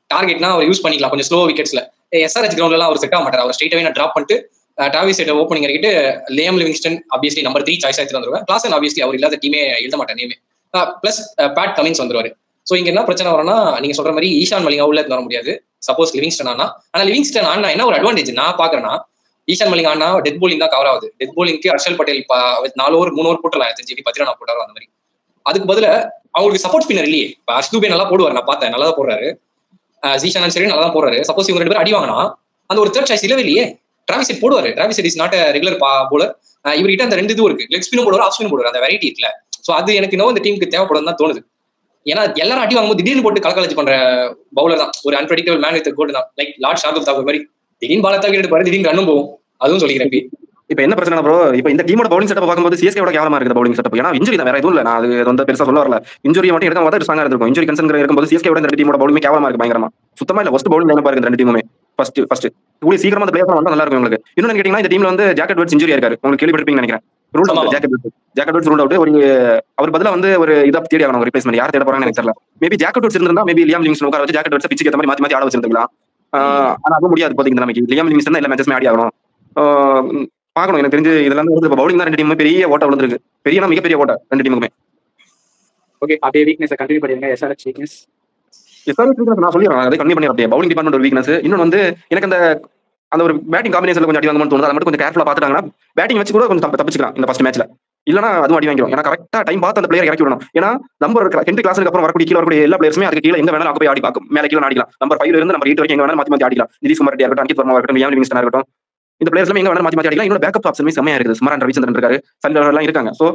Speaker 2: டார்கெட்னா அவர் யூஸ் பண்ணிக்கலாம் கொஞ்சம் ஸ்லோ விக்கெட்ஸ்ல. SRH கிரவுண்ட்லாம் அவர் செட் ஆக மாட்டார். அவர் ஸ்ட்ரெயிட்டாவே நான் டிராப் பண்ணிட்டு டிராவிஸ் ஹெட் ஓப்பனிங் இறக்கிட்டு Liam Livingstone obviously number 3 choice எடுத்து வந்துருவேன். கிளாசன் ஆப்வியஸ்லி அவர் இல்லாத டீமே எழுத மாட்டேன் நேமே. பிளஸ் பேட் கமின்ஸ் வந்துருவாரு. ஸோ இங்க என்ன பிரச்சனை வரும்னா நீங்க சொல்ற மாதிரி ஈஷான் மலிங்கா உள்ள வர முடியாது. சப்போஸ் லிவிங்ஸ்டன் ஆனா லிவிங்ஸ்டன் ஆனா என்ன ஒரு அட்வான்டேஜ் நான் பாக்குறேன்னா, ஈஷான் மலிங்கா ஆனா டெத் போலிங் தான் கவர் ஆகுது. டெத் போலிங்க்கு ஹர்ஷல் பட்டேல் 4 ஓவர் 3 ஓவர் போட்டலாம். தெரிஞ்சு 10 ரன் போட்டாரோ அந்த மாதிரி. அதுக்கு பதில அவங்களுக்கு சப்போர்ட் ஸ்பின்னர் இல்லையே. இப்போ அஷ்துபே நல்லா போடுவார், நான் பார்த்தேன் நல்லா தான் போடுறாரு. ஜீஷான் அன்சாரி நல்லா தான் போடுறாரு. சப்போஸ் இவங்க 2 பேரும் அடி வாங்கினா அந்த ஒரு தேர்ட் சாய்ஸ் இல்லவே இல்லையே. டிராவிஸ் ஹெட் போடுவாரு. Travis head is not regular bowler. இவர்கிட்ட அந்த 2 இதுவும் இருக்கு. லெக் ஸ்பினும் போடுவார், ஆஃப் ஸ்பினும் போடுவார். அந்த வெரைட்டி இருக்குல்ல. ஸோ அது எனக்கு இன்னும் இந்த டீமுக்கு தேவைப்படும் தான் தோணுது. ஏன்னா எல்லாரும் அடி வாங்கும்போது திடீர்னு போட்டு கலக்காலேஜ் பண்ற பவுலர் தான். ஒரு அன்பிரடிக்டபிள் மேன் வித் கோல்டு தான். லைக் லார்ட் ஷார்துல் தாக்கூர் மாதிரி திடீர்னு பால தாக்கி எடுப்பாரு, திடீர்னு ரன்னும் போகும். அதுவும் சொல்லிக்கிறேன்.
Speaker 3: இப்போ என்ன பிரச்சனை ப்ரோ, இப்போ இந்த டீமோட பவுலிங் செட்டப் பார்க்கும்போது சிஎஸ்கேவோட கேவலமா இருக்குது பவுலிங் செட்டப். ஏன்னா இன்ஜுரி தான், வேற எதுவும் இல்லை. நான் அது வந்து பெருசா சொல்ல வரல. இன்ஜுரி மட்டும் எடுக்க பார்த்தா ஸ்ட்ராங்கா இருக்கும். இன்ஜுரி கன்சர்ன் இருக்கும்போது சிஎஸ்கேவோட இந்த டீமோட பவுலிங் கேவலமா இருக்கு பயங்கரமா. சுத்தமா இல்ல. ஃபர்ஸ்ட் பவுலிங் லைனப்பா இருக்கு 2 டீமுமே. ஃபர்ஸ்ட் கூடிய சீக்கிரமா அந்த பிளேயர் வந்தா நல்லா இருக்கும் உங்களுக்கு. இன்னொன்னு கேட்டீங்கன்னா இந்த டீம்ல வந்து ஜாக்கெட் வேர்ட்ஸ் இன்ஜூரியா இருக்காரு. உங்களுக்கு கேள்விப்பட்டிருப்பீங்கன்னு நினைக்கிறேன். ரூல் அவுட் ஜாக்கெட் வேர்ட்ஸ் ரூல் அவுட். அவர் பதிலா வந்து ஒரு இதா தேடி ஆகணும் ரிப்ளேஸ்மெண்ட். யார் தேட போறாங்கன்னு எனக்கு தெரியல. மேபி ஜாக்கெட் வேர்ட்ஸ் இருந்திருந்தா மேபி லியாம் லிவிங்ஸ்டன் உட்கார வச்சு ஜாக்கெட் வேர்ட்ஸ் பிச்சுக்கு ஏத்த மாதிரி மாத்தி ஆட வச்சிருந்துக்கலாம். ஆனா அதுவும் முடியாது இப்போதைக்கு இந்த நிலைமைக்கு. லியாம் லிவிங்ஸ்டன் தான் எல்லா மேட்சஸ்மே ஆடி ஆகணும். பாக்கணும். எனக்கு தெரிஞ்சு இதெல்லாம் வந்து பவுலிங் தான் ரெண்டு டீமுமே பெரிய ஓட்ட விழுந்திருக்கு. மிகப்பெரிய ஓட்ட ரெண்டு டீமுக்குமே.
Speaker 1: ஓகே, அப்படியே வீக்னஸ் கண்டினியூ பண்ணிருங்க. எஸ்ஆர்எச் வீக்னஸ்
Speaker 3: நான் சொல்லிடுறேன். அதை கண்டினியூ பண்ணிடுறேன். பவுலிங் டிபார்ட்மெண்ட் ஒரு வீக்னஸ். இன்னொன்று வந்து எனக்கு அந்த ஒரு பேட்டிங் காம்பினேஷன்ல கொஞ்சம் அடி வாங்கணும்னு தோணுது. அதை மட்டும் கொஞ்சம் கேர்ஃபுல்லா பாத்துட்டாங்கன்னா பேட்டிங் வச்சு கூட கொஞ்சம் தப்பிச்சுக்கலாம் இந்த ஃபர்ஸ்ட் மேட்ச்ல. இல்லனா அதுவும் அடி வாங்கிடும். ஏன்னா கரெக்டா டைம் பார்த்து அந்த பிளேயர் இறக்கி விடணும். ஏன்னா நம்பர் ஹென்ரி கிளாஸுக்கு அப்புறம் வரக்கூடிய கீழ வரக்கூடிய எல்லா பிளேயர்ஸுமே அதுக்கு கீழ எங்க வேணாலும் போய் ஆடி பார்க்கும். மேல கீழ ஆடிக்கலாம். நம்பர் 5 இருந்து நம்பர் 8 வரைக்கும் எங்க வேணாலும் மாத்தி ஆடிக்கலாம். நிதிஷ் குமார் ரெட்டியா இருக்கட்டும், அங்கித் வர்மா இருக்கட்டும், லியாம் லிவிங்ஸ்டன் இருக்கட்டும், இந்த பிளேயர்ஸ் எங்க வேணாலும் மாத்தி ஆடிக்கலாம். இன்னொரு பேக்கப் ஆப்ஷனுமே செமையா இருக்குது. சுமரன் ரவிச்சந்திரன் இருக்காரு, சல்லர் எல்லாம் இருக்காங்க. சோ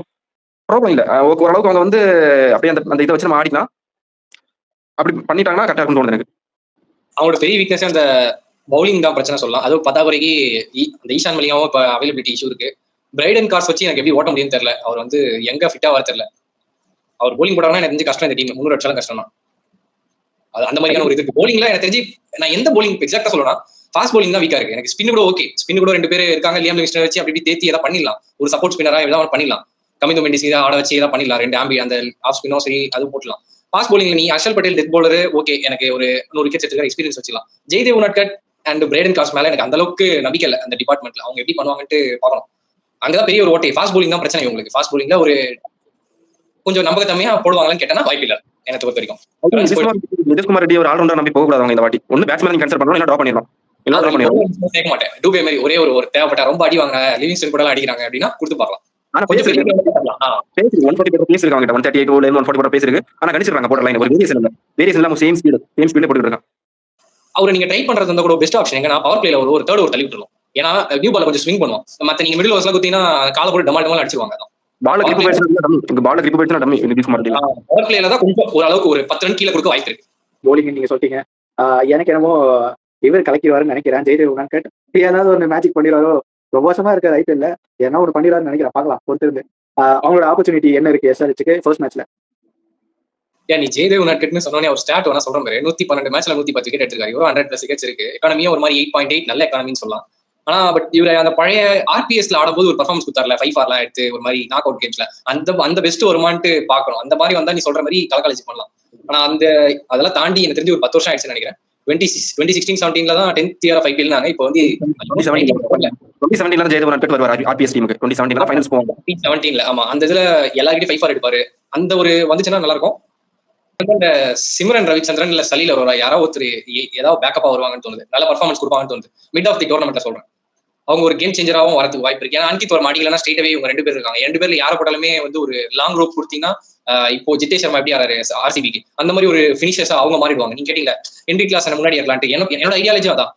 Speaker 3: ப்ராப்ளம் இல்ல. ஓரளவுக்கு அவங்க வந்து அப்படியே அந்த இதை வச்சு நம்ம ஆடிக்கலாம். அப்படி பண்ணிட்டாங்கன்னா கரெக்டா இருக்கும்னு தோணுது எனக்கு.
Speaker 2: அவங்களோட பெரிய வீக்னஸ் அந்த பவுலிங் தான் பிரச்சனை சொல்லலாம். அதுவும் பத்தாக்குறைக்கு அந்த ஈஷான் மலிங்காவும் இப்போ அவைலபிலிட்டி இஷ்யூ இருக்கு. பிரைடன் கார்ஸ் வச்சு எனக்கு எப்படி ஓட்ட முடியும்னு தெரியல. அவர் வந்து எங்க ஃபிட்டா வர தெரியல. அவர் போலிங் போட்டாங்கன்னா எனக்கு தெரிஞ்சு கஷ்டம். இந்த டீம் 300 அடிச்சாலும் கஷ்டம் தான். அது அந்த மாதிரியான ஒரு இதுக்கு போலிங்ல எனக்கு தெரிஞ்சு நான் எந்த போலிங் எக்ஸாக்டா சொல்லலாம், ஃபாஸ்ட் போலிங் தான் வீக்கா இருக்கு. எனக்கு ஸ்பின் கூட ஓகே, ஸ்பின் கூட 2 பேர் இருக்காங்க. லியாம் லிவிங்ஸ்டன் வச்சு அப்படி தேத்தி ஏதாவது பண்ணிடலாம். ஒரு சப்போர்ட் ஸ்பின்னரா ஏதாவது பண்ணிடலாம். கமிந்தோ மெண்டிஸ் ஆட வச்சு ஏதாவது பண்ணிடலாம். 2 ஆம்பி அந்த ஆஃப் ஸ்பின்னோ சரி அது போட்டலாம். ஃபாஸ்ட் போலிங்ல நீ Harshal Patel death bowler okay, எனக்கு ஒரு 100 விக்கெட்ஸ் எடுத்துக்கிற எக்ஸ்பீரியன்ஸ் வச்சுக்கலாம். Jaydev Unadkat and Brydon Carse மேல எனக்கு அந்த அளவுக்கு நம்பிக்கை இல்லை. அந்த டிபார்ட்மெண்ட்ல அவங்க எப்படி பண்ணுவாங்கன்னு பார்க்கணும். அங்கதான் பெரிய ஒரு ஓட்டை. ஃபாஸ்ட் போலிங் தான் பிரச்சனை உங்களுக்கு. ஃபாஸ்ட் போலிங்ல ஒரு கொஞ்சம் நம்பகத்தன்மையா போடுவாங்கன்னு கேட்டா வாய்ப்பு இல்லை எனக்கு பொறுத்த வரைக்கும்.
Speaker 3: நிதிஷ் குமார் ரெட்டி ஒரு ஆல்ரவுண்டர் நம்பி போக கூடாது இந்த வாட்டி. ஒன்னு பேட்ஸ்மேன் கேன்சல் பண்ணணும், இல்ல டிராப் பண்ணிடலாம்.
Speaker 2: சேர்க்க மாட்டேன். டூபே மாதிரி ஒரே ஒரு தேவைப்பட்ட ரொம்ப அடி வாங்க லிவிங்ஸ்டன் கூட அடிக்கிறாங்க அப்படின்னா கொடுத்து பார்க்கலாம்.
Speaker 3: ஆனா பேசிருக்காங்க 138 ஓவர்ல 140 பேசிருக்கு. ஆனா கணிச்சிருக்காங்க போர்டர் லைன். ஒரு வேரியேஷன் இல்ல சேம் ஸ்பீட்ல போட்டுட்டு இருக்காங்க.
Speaker 2: அவரை நீங்க ட்ரை பண்றது வந்து கூட பெஸ்ட் ஆப்ஷன். எங்க பவர் பிளேல ஒரு தேர்ட் ஓவர் தள்ளி விட்டுரும். ஏன்னா நியூ பால் கொஞ்சம் ஸ்விங் பண்ணுவோம். மத்த நீங்க மிடில் ஓவர்ஸ்ல குத்தினா கால போட்டு டமால் அடிச்சிருவாங்க.
Speaker 3: பால் கிரிப் போயிடுச்சுனா டம்மி நிதிஷ் குமார் ரெட்டி.
Speaker 2: பவர் பிளேல தான் கொஞ்சம் ஓரளவுக்கு ஒரு 10 ரன் கீழ கொடுக்க வாய்ப்பு இருக்கு.
Speaker 1: போலிங் நீங்க சொல்லிட்டீங்க. எனக்கு என்னமோ இவர் கலக்கிடுவாருன்னு நினைக்கிறேன். ஜெய்தேவ் உனட்கட் ஏதாவது ஒரு மேஜிக் பண்ணிடுவாரோ. ரொம்ப வருஷமா இருக்க ஐபிஎல்ல என்ன ஒரு பண்ணிடுவாருன்னு நினைக்கிறேன். பார்க்கலாம் பொறுத்திருந்து. அவங்களோட ஆப்பர்ச்சுனிட்டி என்ன இருக்கு எஸ்ஆர்எச்சுக்கு ஃபர்ஸ்ட் மேட்ச்ல?
Speaker 2: நீ ஜெய்தேவ் உனட்கட்னு சொன்னோனே அவர் ஸ்டாட் வேணா சொல்ற மாதிரி 112 மேட்ச்ல 110 விக்கெட் எடுத்திருக்காரு. இவரும் 100+ விக்கெட்ஸ் இருக்கு. எக்கானமியும் ஒரு மாதிரி 8.8 நல்ல எக்கானமின்னு சொல்லலாம். ஆனா பட் இவர் அந்த பழைய ஆர்பிஎஸ்ல ஆடும்போது ஒரு பர்ஃபார்மன்ஸ் கொடுத்தாருல 5-4 எடுத்து ஒரு மாதிரி நாக் அவுட் கேம்ஸ்ல அந்த பெஸ்ட் வருமானு பாக்கணும். அந்த மாதிரி வந்தா நீ சொல்ற மாதிரி கலக்காலேஜ் பண்ணலாம். ஆனா அதெல்லாம் தாண்டி எனக்கு தெரிஞ்சு ஒரு 10 வருஷம் ஆயிடுச்சுன்னு நினைக்கிறேன். 2016-17 தான் 10th year of IPL நாங்க. இப்போ வந்து
Speaker 3: 2017 ஜெய்தேவ் உனட்கட் வருவார் ஆர்பிஎஸ் டீமுக்கு. 2017 ஃபைனல்ஸ் போவாங்க.
Speaker 2: 2017 ஆமா அந்த இதுல எல்லார்கிட்டயும் 5-4 எடுப்பாரு. அந்த ஒரு வந்துச்சுன்னா நல்லா இருக்கும். இந்த சிம்ரன் ரவிச்சந்திரன் இல்ல சலீல் வருவா யாராவது ஒருத்தர் ஏதாவது பேக்கப்பா வருவாங்கன்னு தோணுது. நல்ல பர்ஃபார்மன்ஸ் கொடுப்பாங்கன்னு தோணுது. மிட் ஆஃப் தி டோர்னமெண்ட்ல சொல்றேன். அவங்க ஒரு கேம் சேஞ்சராகவும் வரதுக்கு வாய்ப்பு இருக்கு. ஏன்னா அன்கித் வர்மா அடிக்கலன்னா ஸ்ட்ரெயிட்டாவே இவங்க 2 பேர் இருக்காங்க. 2 பேர்ல யாரை போட்டாலுமே வந்து ஒரு லாங் ரோப் கொடுத்தீங்கன்னா இப்போ ஜித்தேஷ் சர்மா எப்படி ஆறாரு ஆர்சிபிக்கு அந்த மாதிரி ஒரு பினிஷர்ஸா அவங்க மாறிடுவாங்க. நீங்க கேட்டீங்களா ஹென்ரி கிளாஸ் முன்னாடி இருக்கலான்ட்டு. என்னோட ஐடியாலஜி அதான்.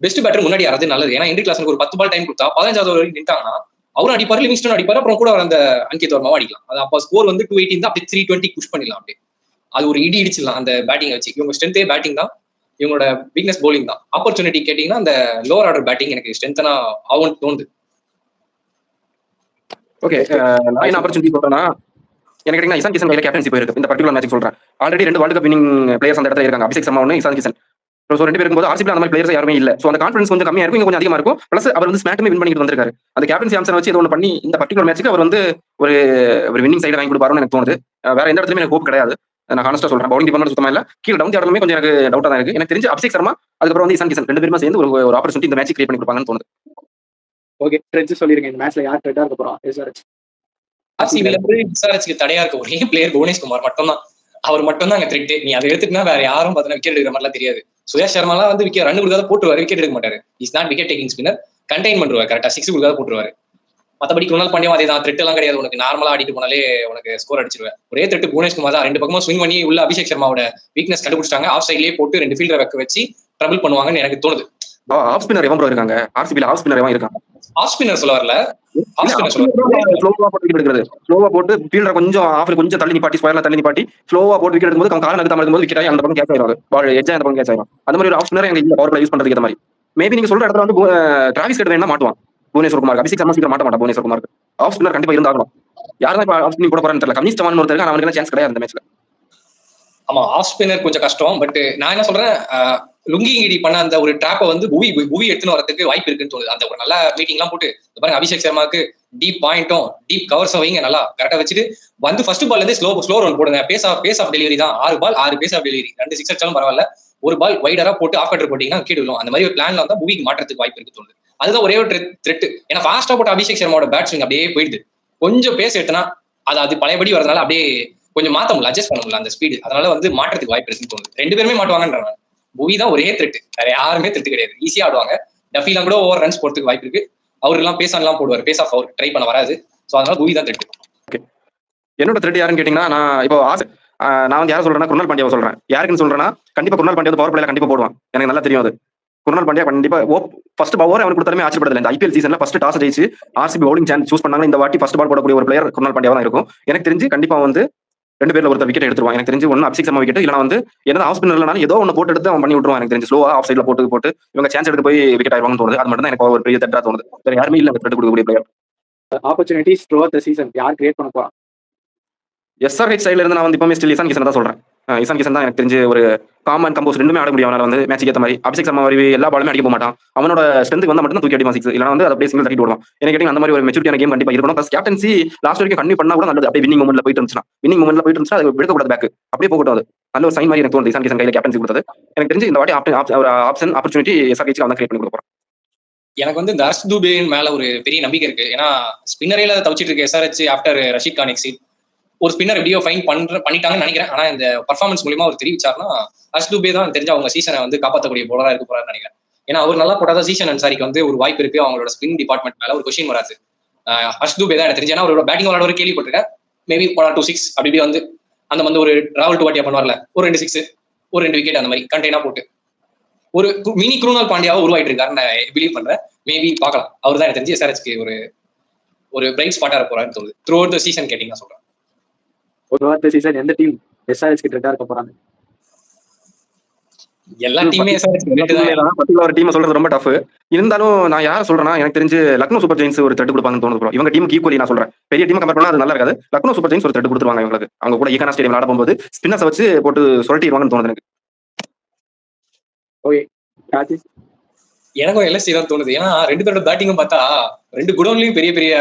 Speaker 2: பெஸ்ட் பேட்டர் முன்னாடி ஆறது நல்லது. ஏன்னா ஹென்ரி கிளாஸுக்கு ஒரு 10 பால் டைம் கொடுத்தா 15வது வரைக்கும் நின்ட்டாங்கன்னா அவரும் அடிப்பாரு, லிவிங்ஸ்டன் அடிப்பாரு, அப்புறம் கூட அந்த அன்கித் வர்மாவும் அடிக்கலாம். அது அப்போ ஸ்கோர் வந்து 218 தான். அப்படி 320 புஷ் பண்ணிடலாம். அப்படி அது ஒரு இடிச்சிடலாம் அந்த பேட்டிங் வச்சு. இவங்க ஸ்ட்ரென்த்தே பேட்டிங் தான். இவங்களோட வீக்னஸ் போலிங் தான். ஆப்பர்ச்சுனிட்டி கேட்டீங்கன்னா அந்த லோவர் ஆர்டர் பேட்டிங் எனக்கு ஸ்ட்ரென்த்தனா ஆகும்னு தோணுது.
Speaker 3: ஓகே, நான் என்ன ஆப்பர்ச்சுனிட்டி சொல்றேன்னா எனக்கு கேட்டீங்கன்னா இசான் கிஷன் கையில கேப்டன்சி போயிருக்கு. இந்த பர்டிகுலர் மேட்ச் சொல்றேன். Already 2 world cup winning players அந்த இடத்துல இருக்காங்க. அபிஷேக் சர்மா ஒன்று, இசான் கிஷன். ஸோ 2 பேர் இருக்கும்போது ஆர்சிபி அந்த மாதிரி பிளேயர்ஸ் யாருமே இல்லை. ஸோ அந்த கான்ஃபிடன்ஸ் கொஞ்சம் கம்மியா இருக்கும், கொஞ்சம் அதிகமா இருக்கும். பிளஸ் அவர் வந்து ஸ்மாட்டுமே வின் பண்ணிட்டு வந்திருக்காரு. அந்த கேப்டன்சி ஆம்சன் வச்சு ஏதோ ஒன்று பண்ணி இந்த பர்டிகுலர் மேட்ச்சுக்கு அவர் வந்து ஒரு வின்னிங் சைடு வாங்கி கொடுப்பாருன்னு எனக்கு தோணுது. வேற எந்த இடத்துலயுமே எனக்கு ஹோப் கிடையாது. நான் ஹானஸ்டா சொல்றேன். பவுலிங் டிபார்ட்மெண்ட் சுத்தமா இல்ல. கீழ டவுன் ஆடலுமே கொஞ்சம் எனக்கு டவுட்டா தான் இருக்கு. எனக்கு தெரிஞ்சு அபிஷேக் சர்மா அதுக்கப்புறம் வந்து இசான் கிஷன் 2 பேருமே சேர்ந்து ஒரு ஆப்பர்ச்சுனிட்டி இந்த மேட்ச் கிரியேட் பண்ணி கொடுப்பாங்கன்னு தோணுது.
Speaker 1: ஓகே, ட்ரெட்ஸ் சொல்லிருங்க. இந்த மேட்ச்ல யார் ட்ரெட்டா இருக்க போறோம்? எஸ்ஆர்எச்
Speaker 2: ஆர்சிபில இருந்து எஸ்ஆர்எச்க்கு தடையா இருக்க ஒரே பிளேயர் புவனேஷ்குமார் மட்டும் தான். அவர் மட்டும் தான் அங்க த்ரெட். நீ அதை எடுத்துட்டுனா வேற யாரும் பார்த்தா விக்கெட் எடுக்கிற மாதிரிலாம் தெரியாது. சுரேஷ் சர்மாலாம் வந்து விக்கெட் ரன் கொடுக்காத போட்டுருவாரு, விக்கெட் எடுக்க மாட்டாரு. Is not wicket taking spinner. Contain பண்ணுவார் கரெக்டா, 6 கொடுக்காத போட்டுருவாரு. மற்றபடி குணால் பாண்டியாவும் அதே தான். த்ரெட் எல்லாம் கிடையாது. உனக்கு நார்மலா ஆடிட்டு போனாலே உனக்கு ஸ்கோர் அடிச்சிருவேன். ஒரே த்ரெட் புவனேஷ்குமார் தான். 2 பக்கமும் ஸ்விங் பண்ணி உள்ள அபிஷேக் சர்மாவோட வீக்னஸ் கண்டுபிடிச்சாங்க. ஆஃப் சைட்லயே போட்டு 2 ஃபீல்டரை வைக்க வச்சு ட்ரபிள் பண்ணுவாங்கன்னு எனக்கு தோணுது.
Speaker 3: ஆஃப் ஸ்பின்னர் எவன் ப்ரோ இருக்காங்க? ஆர்சிபில ஆஃப் ஸ்பின்னர் எவன் இருக்காங்க?
Speaker 2: ஆஃப் ஸ்பின்னர் சொல்ல வரல.
Speaker 3: ஸ்லோவா போட்டு ஃபீல்டர் கொஞ்சம் ஆஃப்ல கொஞ்சம் தள்ளி நிப்பாட்டி, ஸ்கொயர்ல தள்ளி நிப்பாட்டி ஸ்லோவா போட்டு விக்கெட் எடுக்கும்போது அவன் கால நகர்த்தாம இருக்கும்போது விக்கெட் ஆகி அந்த பக்கம் கேட்ச் ஆயிடும். பால் எட்ஜா அந்த பக்கம் கேட்ச் ஆயிடும். அந்த மாதிரி ஒரு ஆஃப் ஸ்பின்னர் எங்க இல்ல பவர் பிளே யூஸ் பண்றதுக்கு ஏத்த மாதிரி. மேபி நீங்க சொல்ற இடத்துல வந்து டிராவிஸ் ஹெட் வேணா மாட்டுவான் புவனேஸ்வர் குமார். அபிஷேக் சர்மா சீக்கிரம் மாட்ட மாட்டான் புவனேஸ்வர் குமார். ஆஃப் ஸ்பின்னர் கண்டிப்பா இருந்தாகணும். யார் தான் ஆஃப் ஸ்பின்னிங் போட போறான்னு தெரியல. கனிஷ்டமான ஒருத்தர் அவனுக்கு சான்ஸ் கிடையாது இந்த மேட்ச்ல.
Speaker 2: ஆமா, ஆஃப் ஸ்பின்னர் கொஞ்சம் கஷ்டம். பட் நான் என்ன சொல்றேன், லுங்கிங்கிடி பண்ண அந்த ஒரு ட்ராப்பை வந்து புவி எடுத்துன்னு வரதுக்கு வாய்ப்பு இருக்குன்னு தோணுது. அந்த ஒரு நல்ல மீட்டிங்லாம் போட்டு பாருங்க, அபிஷேக் சர்மாவுக்கு டீப் பாயிண்ட்டும் டீப் கவர்ஸும் வைங்க, நல்லா கரெக்டா வச்சுட்டு வந்து ஃபர்ஸ்ட் பால்ல இருந்து ஸ்லோ ரன் போடுங்க. பேஸ் ஆஃப் டெலிவரி தான், 6 பால் 6 பேஸ் ஆஃப் டெலிவரி, 2 6 அடிச்சாலும் பரவாயில்ல, ஒரு பால் வைடரா போட்டு ஆஃப் கட்டர் போட்டீங்கன்னா கீழே விழும். அந்த மாதிரி ஒரு பிளான்ல வந்தா புவிக்கு மாற்றத்துக்கு வாய்ப்பு இருக்கு தோணுது. அதுதான் ஒரே ஒரு த்ரெட். ஏன்னா ஃபாஸ்டா போட்ட அபிஷேக் சர்மாவோட பேட்ஸ்விங் அப்படியே போயிடுது. கொஞ்சம் பேஸ் எடுத்தனா அது பழையபடி வரதுனால அப்படியே கொஞ்சம் மாத்த முடியல, அட்ஜஸ்ட் பண்ண முடியல அந்த ஸ்பீடு. அதனால வந்து மாற்றத்துக்கு வாய்ப்பு இருக்குன்னு தோணுது. 2 பேருமே மாட்டுவாங்கன்றாங்க. புவி தான் ஒரே த்ரெட், வேற யாருமே த்ரெட் கிடையாது. ஈஸியா ஆடுவாங்க. டஃபிலாம் கூட ஓவர் ரன்ஸ் போறதுக்கு வாய்ப்பு இருக்கு. அவரு எல்லாம் பேஸ் ஆன்லாம் போடுவார், பேஸ் ஆஃப் அவருக்கு ட்ரை பண்ண வராது. சோ அதனால புவி தான் த்ரெட்.
Speaker 3: என்னோட த்ரெட் யாருன்னு கேட்டீங்கன்னா, நான் வந்து யாரை சொல்றேன்னா குருணால் பாண்டியாவை சொல்றேன். யாருக்குன்னு சொல்றேன்னா, கண்டிப்பா குருணால் பாண்டியா பவர் பிளேல கண்டிப்பா போடுவான், எனக்கு நல்லா தெரியும். அது குருணால் பாண்டியா கண்டிப்பா ஃபர்ஸ்ட் ஓவர் அவனுக்கு கொடுத்தாலுமே ஆச்சரியப்படல. இந்த ஐபிஎல் சீசன்ல ஃபர்ஸ்ட் டாஸ் ஜெயிச்சு ஆர்சிபி பவுலிங் சான்ஸ் சூஸ் பண்ணாங்க. இந்த வாட்டி ஃபர்ஸ்ட் பால் போடக்கூடிய ஒரு பிளேயர் குருணால் பாண்டியா தான் இருக்கும். எனக்கு தெரிஞ்சு கண்டிப்பா வந்து 2 பேர்ல ஒருத்தர் விக்கெட் எடுத்துருவான். எனக்கு தெரிஞ்சு ஒன்னு அபிஷேக் சர்மா விக்கெட், இல்லனா வந்து ஏதாவது ஆஃப் ஸ்பின்னர் இல்லனாலும் ஏதோ ஒன்னு போட்டு எடுத்து அவன் பண்ணி விட்டுருவான். எனக்கு தெரிஞ்சு ஸ்லோவா ஆஃப் சைட்ல போட்டு இவங்க சான்ஸ் எடுத்து போய் விக்கெட் ஆயிடுவாங்கன்னு தோணுது. அது மட்டும் தான் எனக்கு ஒரு பெரிய தட்டா தோணுது. வேற யாருமே இல்ல த்ரெட் கொடுக்கக்கூடிய player.
Speaker 1: Opportunities through out the season யார் கிரியேட் பண்ண போறாங்க?
Speaker 3: எஸ்ஆர்ஹெச் சைடுல இருந்து நான் வந்து இப்பவுமே ஸ்டில் இசான் கிஷன் தான் சொல்றேன். இசான் கிஷன் தான் எனக்கு தெரிஞ்சு ஒரு காமன் கம்போஸ் ரெண்டுமே ஆட முடியும். அவனால வந்து மேட்ச் ஏற்ற மாதிரி அபிஷேக் சர்மா மாதிரி எல்லா பாலுமே அடிக்க போக மாட்டான். அவனோட ஸ்ட்ரென்த் வந்து மட்டும் தூக்கி அடிப்பான் 6, இல்லனா வந்து அப்படியே சிங்கிள் தட்டி விடுவான். எனக்கு கேட்டிங்க அந்த மாதிரி ஒரு மெச்சூரிட்டியான கேம் கண்டிப்பா இருக்கணும். பிளஸ் கேப்டன்சி லாஸ்ட் வரைக்கும் கண்டிப்பா பண்ணா கூட நல்லது. அப்படியே வின்னிங் மொமெண்ட்ல போயிட்டு இருந்துச்சுன்னா அது விடக்கூடாது, பேக் அப்படியே போகக்கூடாது. நல்ல ஒரு சைன் மாதிரி எனக்கு தோணுது இசான் கிஷன் கையில கேப்டன்சி கொடுத்தது. எனக்கு தெரிஞ்சு இந்த வாட்டி ஆப்பர்ச்சுனிட்டி எஸ்ஆர்ஹெச் அவன் கிரியேட் பண்ணி கொடுக்க போறான்.
Speaker 2: எனக்கு வந்து இந்த ஹர்ஷ் துபே மேல ஒரு பெரிய நம்பிக்கை இருக்கு. ஏன்னா ஸ்பின்னரையில தவிச்சிட்டு இருக்கு SRH after Rashid Khan exit. ஒரு ஸ்பின்னர் எப்படியோ ஃபைன் பண்ணிட்டாங்கன்னு நினைக்கிறேன். ஆனா இந்த பர்ஃபார்மன்ஸ் மூலியமா அவர் தெரிவிச்சாருன்னா ஹர்ஷ் துபே தான் தெரிஞ்ச அவங்க சீசனை வந்து காப்பாற்றக்கூடிய போலரா இருக்க போறாருன்னு நினைக்கிறேன். ஏன்னா அவர் நல்லா போட்டாதான் சீசன் அன்சாரிக்கு வந்து ஒரு வாய்ப்பு இருக்கு. அவங்களோட ஸ்பின் டிபார்ட்மெண்ட் மேல ஒரு கொஸ்டின் வராது. ஹர்ஷ் துபே தான் எனக்கு தெரிஞ்சு. ஏன்னா அவரோட பேட்டிங் விளையாட ஒரு கேள்விப்பட்டிருக்கேன். மேபி 1 or 2 6 அப்படி வந்து அந்த வந்து ஒரு ராவல் டுவாட்டியா பண்ணுவார்ல, ஒரு 2 6 ஒரு 2 விக்கெட் அந்த மாதிரி கண்டெய்னா போட்டு ஒரு மினி குருணால் பாண்டியாவை உருவாயிட்டு இருக்காரு நான் பிலீவ் பண்றேன். மேபி பார்க்கலாம். அவர் தான் எனக்கு தெரிஞ்சு எஸ்ஆர்ஹெச்க்கு ஒரு பிரைட் ஸ்பாட்டா இருக்க போறாருன்னு தோணுது. த்ரூ அவுட் தி சீசன் கேட்டிங்கன்னா சொல்றேன்.
Speaker 1: ஒரு வாரத்து சீசன் எந்த டீம் எஸ்ஆர்ஹெச் கிட்ட இருக்க போறாங்க?
Speaker 2: எல்லா டீமே
Speaker 3: ஒரு டீம் சொல்றது ரொம்ப டஃப். இருந்தாலும் நான் யார் சொல்றேன்னா, எனக்கு தெரிஞ்சு லக்னோ சூப்பர் ஜெயின்ஸ் ஒரு த்ரெட் கொடுப்பாங்கன்னு தோணுது. இவங்க டீமுக்கு ஈக்குவலி நான் சொல்றேன். பெரிய டீம் கம்பேர் பண்ணா அது நல்லா இருக்காது. லக்னோ சூப்பர் ஜெயின்ஸ் ஒரு த்ரெட் கொடுத்துருவாங்க இவங்களுக்கு. அவங்க கூட ஈகானா ஸ்டேடியம் விளையாட போகும்போது ஸ்பின்னர்ஸ் வச்சு போட்டு சொல்லிடுவாங்கன்னு தோணுது எனக்கு.
Speaker 1: ஓகே கார்த்தி,
Speaker 2: எனக்கும் எல்எஸ்டி தான் தோணுது. ஏன்னா 2 பேரோட பேட்டிங்கும் பார்த்தா 2 குடோன்லயும் பெரிய பெரிய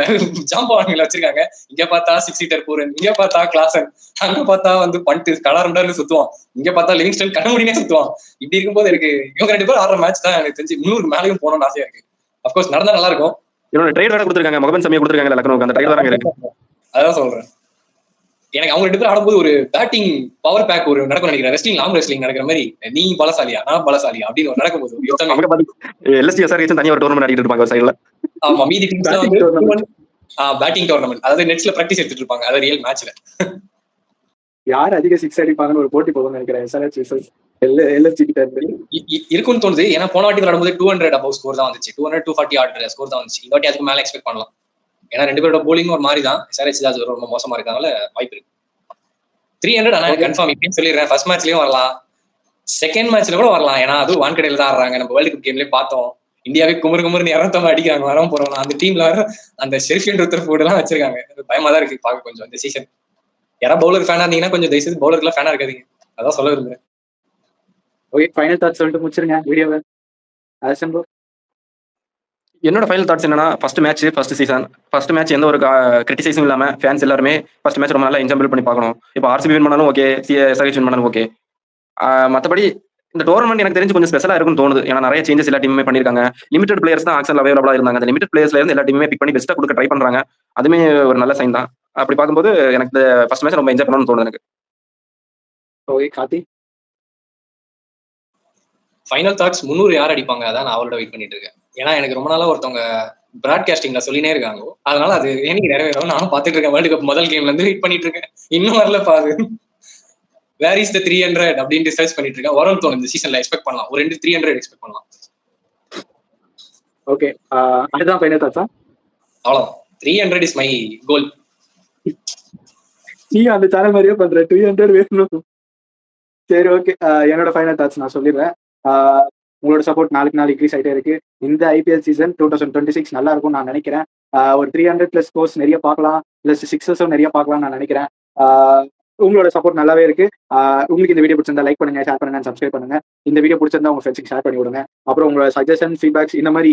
Speaker 2: ஜாம்பவான்கள் வச்சிருக்காங்க. இங்க பார்த்தா 6 சீட்டர் பூரன், இங்க பார்த்தா கிளாசன், அங்க பார்த்தா வந்து பண்ட் கலாரண்டர்னு சுத்துவான், இங்க பார்த்தா லிவிங்ஸ்டன் கண்ணமுடினே சுத்துவான். இப்படி இருக்கும்போது எனக்கு இவங்க 2 பேரும் ஆடுற மேட்ச் தான் எனக்கு தெரிஞ்சு 300 மேலையும் போகணும்னு ஆசையா இருக்கு. அப்கோர்ஸ் நடந்தா நல்லா இருக்கும்.
Speaker 3: என்னோட ட்ரைட் வேற கொடுத்துருக்காங்க, முகமது சமியை கொடுத்துருக்காங்க லக்னோக்கு. அந்த ட்ரைட் வேற இருக்கு.
Speaker 2: அதான் சொல்றேன். எனக்கு அவங்க 2 பேரும் ஆடும்போது ஒரு பேட்டிங் பவர் பேக் ஒரு நடக்கும் நினைக்கிறேன். ரெஸ்லிங் லாங் ரெஸ்லிங் நடக்கிற மாதிரி, நீ பலசாலியா நான் பலசாலியா அப்படின்னு ஒரு நடக்கும்போது
Speaker 3: எல்எஸ்டி எஸ்ஆர்ஹெச் தனியா ஒரு டோர்னமெண்ட் ஆடிட்டு இருப்பாங்க சைடுல.
Speaker 2: ஆமா, மீதி டீம்ஸ் வந்து பேட்டிங் டோர்னமெண்ட், அதாவது நெட்ஸ்ல பிராக்டிஸ் எடுத்துட்டு இருப்பாங்க. அது ரியல் மேட்ச்ல
Speaker 1: யார் அதிக 6 அடிப்பாங்கன்னு ஒரு போட்டி போகும்னு நினைக்கிறேன். எஸ்ஆர்ஹெச் வெர்சஸ் எல்எஸ்ஜி கிட்ட
Speaker 2: இருக்குன்னு தோணுது. ஏன்னா போன வாட்டி விளையாடும்போது 200 above ஸ்கோர் தான் வந்துச்சு, 200 240 ஆடுற ஸ்கோர் தான் வந்துச்சு. இந்த வாட்டி அதுக்கு மேல எக்ஸ்பெக்ட் பண்ணலாம். ஏன்னா 2 பேரோட போலிங் ஒரு மாதிரி தான். எஸ்ஆர்ஹெச் ரொம்ப மோசமா இருக்கனால வாய்ப்பு இருக்கு. 300 ஆனா கன்ஃபார்ம் இப்படின்னு சொல்லிடுறேன். ஃபர்ஸ்ட் மேட்ச்லயும் வரலாம், செகண்ட் மேட்ச்ல கூட வரலாம். ஏன்னா அது வான்கடையில தான் ஆடுறாங்க. நம்ம வேர்ல்டு கப் கேம்லயே பார்த்தோம். இந்தியாவே குமுறு 200 அடிக்கிறாங்க, வர போறோம். அந்த டீம்ல வர அந்த ஷெர்ஃபியல் ருத்தர்ஃபோர்ட் எல்லாம் வச்சிருக்காங்க. பயமா தான் இருக்கு பார்க்க கொஞ்சம் இந்த சீசன். யாரா பவுலர் ஃபேனா இருந்தீங்கன்னா கொஞ்சம் தயவுசெய்து பவுலர்லாம் ஃபேனா இருக்காதீங்க. அதான் சொல்ல விரும்புறேன்.
Speaker 1: ஓகே, ஃபைனல் தாட்ஸ் சொல்லிட்டு முடிச்சிருங்க வீடியோவை. ஆசன் ப்ரோ,
Speaker 3: என்னோட ஃபைனல் தாட்ஸ் என்னன்னா, ஃபர்ஸ்ட் சீசன் ஃபர்ஸ்ட் மேட்ச் எந்த ஒரு கிரிட்டிசைஸும் இல்லாம ஃபேன்ஸ் எல்லாருமே ஃபர்ஸ்ட் மேட்ச் ரொம்ப நல்லா என்ஜாய் பண்ணி பார்க்கணும். இப்போ ஆர்சிபி வின் பண்ணாலும் ஓகே, எஸ்ஆர்ஹெச் வின் பண்ணாலும் ஓகே. மற்றபடி இந்த டோர்னமெண்ட் எனக்கு தெரிஞ்சு கொஞ்சம் ஸ்பெஷலா இருக்கும்னு தோணுது. ஏன்னா நிறைய சேஞ்சஸ் எல்லா டீமுமே பண்ணிருக்காங்க. லிமிடெட் பிளேயர்ஸ் தான் ஆக்ஷன் அவைலபிளா இருந்தாங்க. அந்த லிமிடெட் பிளேயர்ஸ்ல இருந்து எல்லா டீமுமே பிக் பண்ணி பெஸ்ட்டா கொடுக்க ட்ரை பண்றாங்க. அதுமே ஒரு நல்ல சைன் தான். அப்படி பார்க்கும்போது எனக்கு இந்த ஃபர்ஸ்ட் மேட்ச் ரொம்ப என்ஜாய் பண்ணணும்னு தோணுது எனக்கு.
Speaker 1: ஓகே கார்த்தி,
Speaker 2: ஃபைனல் தாட்ஸ் 300 யார் அடிப்பாங்க அதான் நான் அவரோட வெயிட் பண்ணிட்டு இருக்கேன். ஏன்னா எனக்கு ரொம்ப நாளா ஒருத்தவங்க பிராட்காஸ்டிங்ல சொல்லினே இருக்காங்க. அதனால அது எனக்கு நிறைவேறும். நானும் பார்த்துட்டு இருக்கேன். வேர்ல்டு கப் முதல் கேம்ல இருந்து வெயிட் பண்ணிட்டு இருக்கேன். இன்னும் வரல பாரு. வேர் இஸ் த 300 அப்படின்னு சர்ச் பண்ணிட்டு இருக்கேன். வரும் தோணும் இந்த சீசன்ல எக்ஸ்பெக்ட் பண்ணலாம். ஒரு 2 300 எக்ஸ்பெக்ட் பண்ணலாம்.
Speaker 1: ஓகே, அதுதான் ஃபைனல் தாட்ஸா?
Speaker 2: அவ்வளோ 300 இஸ் மை கோல்.
Speaker 1: நீ அந்த சேனல் மாதிரியே பண்ற 200 வேணும். சரி ஓகே, என்னோட ஃபைனல் தாட்ஸ் நான் சொல்லிடுறேன். உங்களோட சப்போர்ட் நாளுக்கு நாள் இன்க்ரீஸ் ஆகிட்டே இருக்கு. இந்த ஐபிஎல் சீசன் 2026 நல்லா இருக்கும் நான் நினைக்கிறேன். ஒரு 300+ ஸ்கோர்ஸ் நிறைய பார்க்கலாம், ப்ளஸ் சிக்ஸஸும் நிறைய பார்க்கலாம் நான் நினைக்கிறேன். உங்களோட சப்போர்ட் நல்லாவே இருக்கு. உங்களுக்கு இந்த வீடியோ பிடிச்சிருந்தா லைக் பண்ணுங்க, ஷேர் பண்ணுங்க, சப்ஸ்கிரைப் பண்ணுங்க. இந்த வீடியோ பிடிச்சிருந்தா உங்க ஃப்ரெண்ட்ஸ்க்கு ஷேர் பண்ணி விடுங்க. அப்புறம் உங்களோட சஜஷன், ஃபீட்பேக்ஸ் இந்த மாதிரி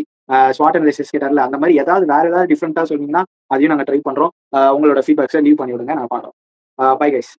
Speaker 1: ஸ்வாட் அனாலிசிஸ் கேட்டார்ல அந்த மாதிரி ஏதாவது வேற ஏதாவது டிஃப்ரெண்டா சொன்னீங்கன்னா அதையும் நாங்கள் ட்ரை பண்றோம். உங்களோட ஃபீட்பேக்ஸை லீவ் பண்ணி விடுங்க, நான் பாக்குறோம். Bye guys.